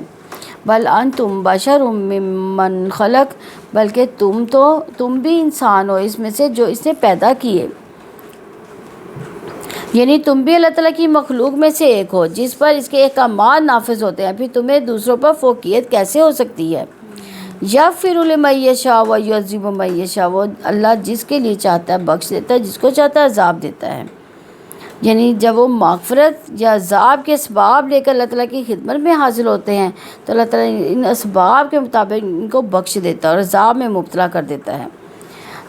بل انتم بشر ممن خلق، بلکہ تم بھی انسان ہو اس میں سے جو اس نے پیدا کیے، یعنی تم بھی اللہ تعالیٰ کی مخلوق میں سے ایک ہو جس پر اس کے احکامات نافذ ہوتے ہیں، پھر تمہیں دوسروں پر فوقیت کیسے ہو سکتی ہے؟ یغفر لمن یشاء ویعذب من یشاء، وہ اللہ جس کے لیے چاہتا ہے بخش دیتا ہے، جس کو چاہتا ہے عذاب دیتا ہے۔ یعنی جب وہ مغفرت یا عذاب کے اسباب لے کر اللہ تعالیٰ کی خدمت میں حاصل ہوتے ہیں تو اللہ تعالیٰ ان اسباب کے مطابق ان کو بخش دیتا ہے اور عذاب میں مبتلا کر دیتا ہے۔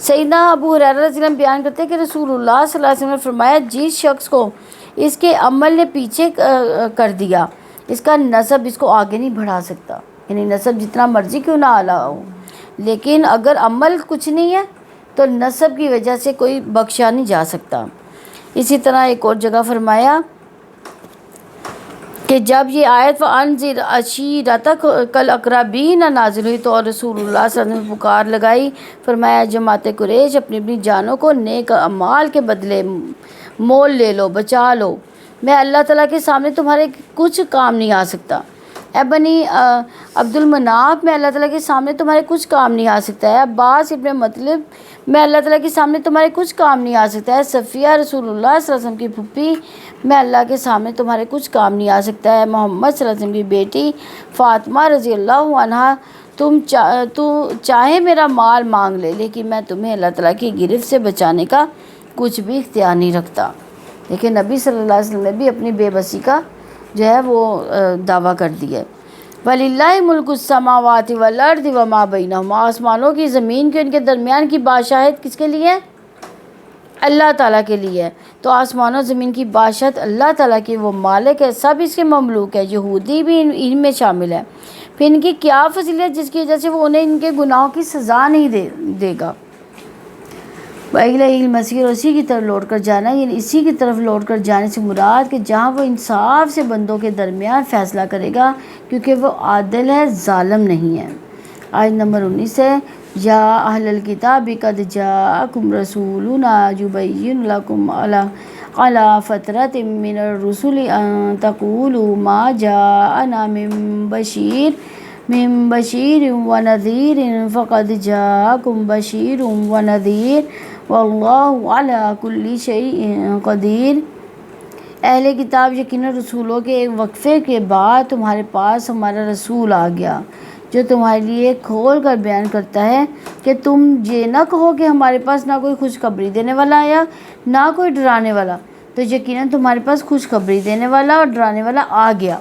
سیدنا ابو ہریرہ رضی اللہ عنہ بیان کرتے ہیں کہ رسول اللہ صلی اللہ علیہ وسلم نے فرمایا، جس شخص کو اس کے عمل نے پیچھے کر دیا، اس کا نسب اس کو آگے نہیں بڑھا سکتا، یعنی نسب جتنا مرضی کیوں نہ اعلیٰ ہو، لیکن اگر عمل کچھ نہیں ہے تو نسب کی وجہ سے کوئی بخشا نہیں جا سکتا۔ اسی طرح ایک اور جگہ فرمایا کہ جب یہ آیت وَأَنذِرْ عَشِيرَتَكَ الْأَقْرَبِينَ نازل ہوئی تو رسول اللہ صلی اللہ علیہ وسلم نے پکار لگائی، فرمایا جماعت قریش اپنی اپنی جانوں کو نیک اعمال کے بدلے مول لے لو، بچا لو، میں اللہ تعالیٰ کے سامنے تمہارے کچھ کام نہیں آ سکتا۔ اے بنی عبد المناف، میں اللہ تعالیٰ کے سامنے تمہارے کچھ کام نہیں آ سکتا ہے۔ عباس ابن مطلب، میں اللہ تعالیٰ کے سامنے تمہارے کچھ کام نہیں آ سکتا ہے۔ صفیہ رسول اللہ صلی اللہ علیہ وسلم کی پھپھی، میں اللہ کے سامنے تمہارے کچھ کام نہیں آ سکتا ہے۔ محمد صلی اللہ علیہ وسلم کی بیٹی فاطمہ رضی اللہ عنہا، تو چاہے میرا مال مانگ لے لیکن میں تمہیں اللہ تعالیٰ کی گرفت سے بچانے کا کچھ بھی اختیار نہیں رکھتا۔ لیکن نبی صلی اللہ علیہ وسلم نے بھی اپنی بے بسی کا جو ہے وہ دعویٰ کر دیا ہے۔ وَلِلَّهِ مُلْكُ السَّمَاوَاتِ وَالْأَرْضِ وَمَا بَيْنَهُمَا، آسمانوں کی زمین کی ان کے درمیان کی بادشاہت کس کے لیے ہے؟ اللہ تعالیٰ کے لیے ہے۔ تو آسمان و زمین کی بادشاہت اللہ تعالیٰ کی، وہ مالک ہے، سب اس کے مملوک ہے، یہودی بھی ان میں شامل ہے۔ پھر ان کی کیا فضیلت جس کی وجہ سے وہ انہیں ان کے گناہوں کی سزا نہیں دے گا۔ وَإِلَيْهِ الْمَصِيرُ، اور اسی کی طرف لوٹ کر جانا، یعنی اسی کی طرف لوٹ کر جانے سے مراد کہ جہاں وہ انصاف سے بندوں کے درمیان فیصلہ کرے گا، کیونکہ وہ عادل ہے، ظالم نہیں ہے۔ آیت نمبر 19 ہے، یا اہل الکتاب قد جاءکم رسولنا یبین لکم علی فترۃ من الرسل ان تقولوا ما جاءنا من بشیر ونذیر فقد جاءکم بشیر ونذیر واللہ علی کل شیء قدیر۔ اہل کتاب، یقیناً رسولوں کے ایک وقفے کے بعد تمہارے پاس ہمارا رسول آ گیا جو تمہارے لیے کھول کر بیان کرتا ہے کہ تم یہ نہ کہو کہ ہمارے پاس نہ کوئی خوشخبری دینے والا آیا نہ کوئی ڈرانے والا، تو یقیناً تمہارے پاس خوشخبری دینے والا اور ڈرانے والا آ گیا،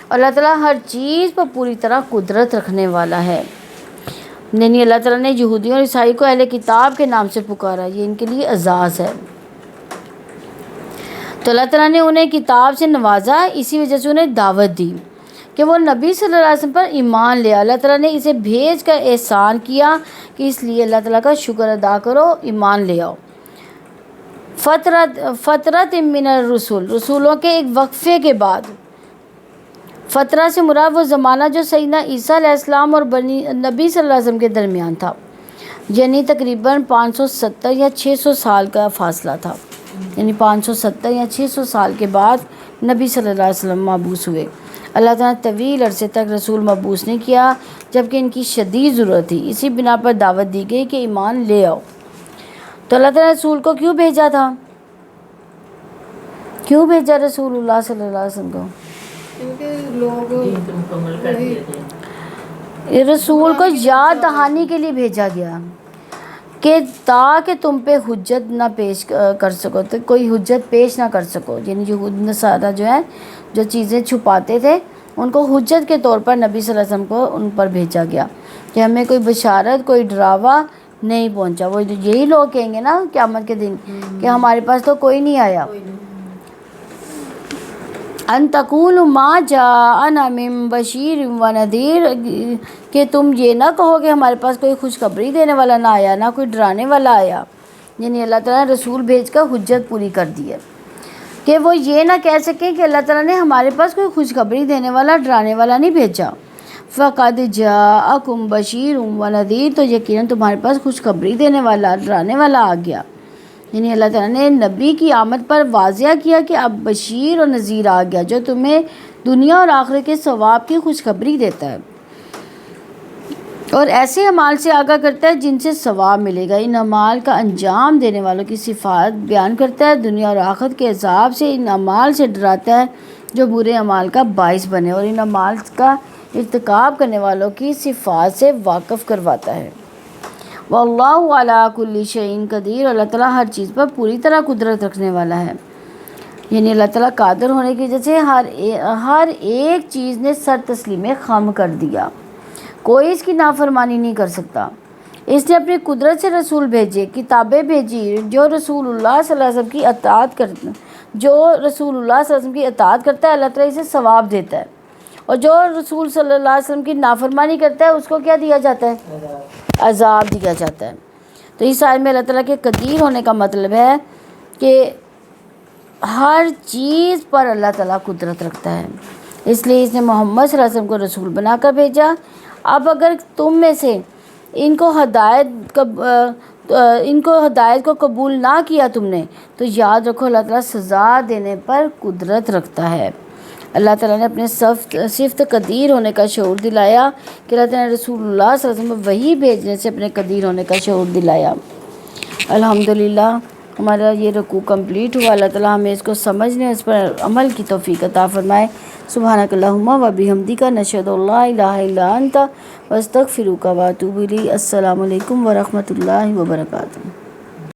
اور اللہ تعالیٰ ہر چیز پر پوری طرح قدرت رکھنے والا ہے۔ یعنی اللہ تعالیٰ نے یہودیوں اور عیسائی کو اہل کتاب کے نام سے پکارا، یہ ان کے لیے اعزاز ہے۔ تو اللہ تعالیٰ نے انہیں کتاب سے نوازا، اسی وجہ سے انہیں دعوت دی کہ وہ نبی صلی اللہ علیہ وسلم پر ایمان لے۔ اللہ تعالیٰ نے اسے بھیج کر احسان کیا کہ اس لیے اللہ تعالیٰ کا شکر ادا کرو، ایمان لے آؤ۔ فترۃ من الرسل، رسولوں کے ایک وقفے کے بعد۔ فترہ سے مراد وہ زمانہ جو سیدنا عیسیٰ علیہ السلام اور نبی صلی اللہ علیہ وسلم کے درمیان تھا، یعنی تقریباً 570 یا 600 سال کا فاصلہ تھا، یعنی 570 یا 600 سال کے بعد نبی صلی اللہ علیہ وسلم مبعوث ہوئے۔ اللہ تعالیٰ نے طویل عرصے تک رسول مبعوث نہیں کیا جبکہ ان کی شدید ضرورت تھی، اسی بنا پر دعوت دی گئی کہ ایمان لے آؤ۔ تو اللہ تعالیٰ نے رسول کو کیوں بھیجا تھا؟ کیوں بھیجا رسول اللہ صلی اللہ علیہ وسلم کو؟ کیونکہ لوگ دین کو مکمل کر دیے تھے۔ رسول کو یاد دہانی کے لیے بھیجا گیا کہ تاکہ تم پہ حجت نہ پیش کر سکو، تو کوئی حجت پیش نہ کر سکو، یعنی یہود نصارہ جو ہے جو چیزیں چھپاتے تھے ان کو حجت کے طور پر نبی صلی اللہ علیہ وسلم کو ان پر بھیجا گیا کہ ہمیں کوئی بشارت، کوئی ڈراوا نہیں پہنچا۔ وہ یہی لوگ کہیں گے نا قیامت کے دن کہ ہمارے پاس تو کوئی نہیں آیا۔ ان تقولوا ما جاءنا من بشیر ونذیر، کہ تم یہ نہ کہو کہ ہمارے پاس کوئی خوشخبری دینے والا نہ آیا نہ کوئی ڈرانے والا آیا، یعنی اللہ تعالیٰ نے رسول بھیج کر حجت پوری کر دی ہے کہ وہ یہ نہ کہہ سکیں کہ اللہ تعالیٰ نے ہمارے پاس کوئی خوشخبری دینے والا ڈرانے والا نہیں بھیجا۔ فقد جاءکم بشیر ونذیر، تو یقیناً تمہارے پاس خوشخبری دینے والا ڈرانے والا آ گیا، یعنی اللہ تعالیٰ نے نبی کی آمد پر واضح کیا کہ اب بشیر اور نذیر آ گیا جو تمہیں دنیا اور آخرت کے ثواب کی خوشخبری دیتا ہے اور ایسے اعمال سے آگاہ کرتا ہے جن سے ثواب ملے گا۔ ان اعمال کا انجام دینے والوں کی صفات بیان کرتا ہے، دنیا اور آخرت کے عذاب سے ان اعمال سے ڈراتا ہے جو برے اعمال کا باعث بنے، اور ان اعمال کا ارتکاب کرنے والوں کی صفات سے واقف کرواتا ہے۔ واللہ علی کل شیء قدیر، اللہ تعالیٰ ہر چیز پر پوری طرح قدرت رکھنے والا ہے۔ یعنی اللہ تعالیٰ قادر ہونے کی وجہ سے ہر ایک چیز نے سر تسلیم خم کر دیا، کوئی اس کی نافرمانی نہیں کر سکتا۔ اس نے اپنی قدرت سے رسول بھیجے، کتابیں بھیجی جو رسول اللہ صلی اللہ علیہ وسلم کی اطاعت کرتا ہے اللہ تعالیٰ اسے ثواب دیتا ہے، اور جو رسول صلی اللہ علیہ وسلم کی نافرمانی کرتا ہے اس کو کیا دیا جاتا ہے؟ عذاب دیا جاتا ہے۔ تو اس آیت میں اللہ تعالیٰ کے قدیر ہونے کا مطلب ہے کہ ہر چیز پر اللہ تعالیٰ قدرت رکھتا ہے، اس لیے اس نے محمد صلی اللہ علیہ وسلم کو رسول بنا کر بھیجا۔ اب اگر تم میں سے ان کو ہدایت کو قبول نہ کیا تم نے، تو یاد رکھو اللہ تعالیٰ سزا دینے پر قدرت رکھتا ہے۔ اللہ تعالیٰ نے اپنے صفت قدیر ہونے کا شعور دلایا کہ اللہ تعالیٰ نے رسول اللہ صلی اللہ علیہ وسلم کو وحی بھیجنے سے اپنے قدیر ہونے کا شعور دلایا۔ الحمدللہ ہمارا یہ رکوع کمپلیٹ ہوا۔ اللہ تعالیٰ ہمیں اس کو سمجھنے، اس پر عمل کی توفیق عطا فرمائے۔ سبحانک اللہم و بحمدک نشہد ان لا الہ الا انت واستغفرک واتوب الیک۔ السلام علیکم ورحمۃ اللہ وبرکاتہ۔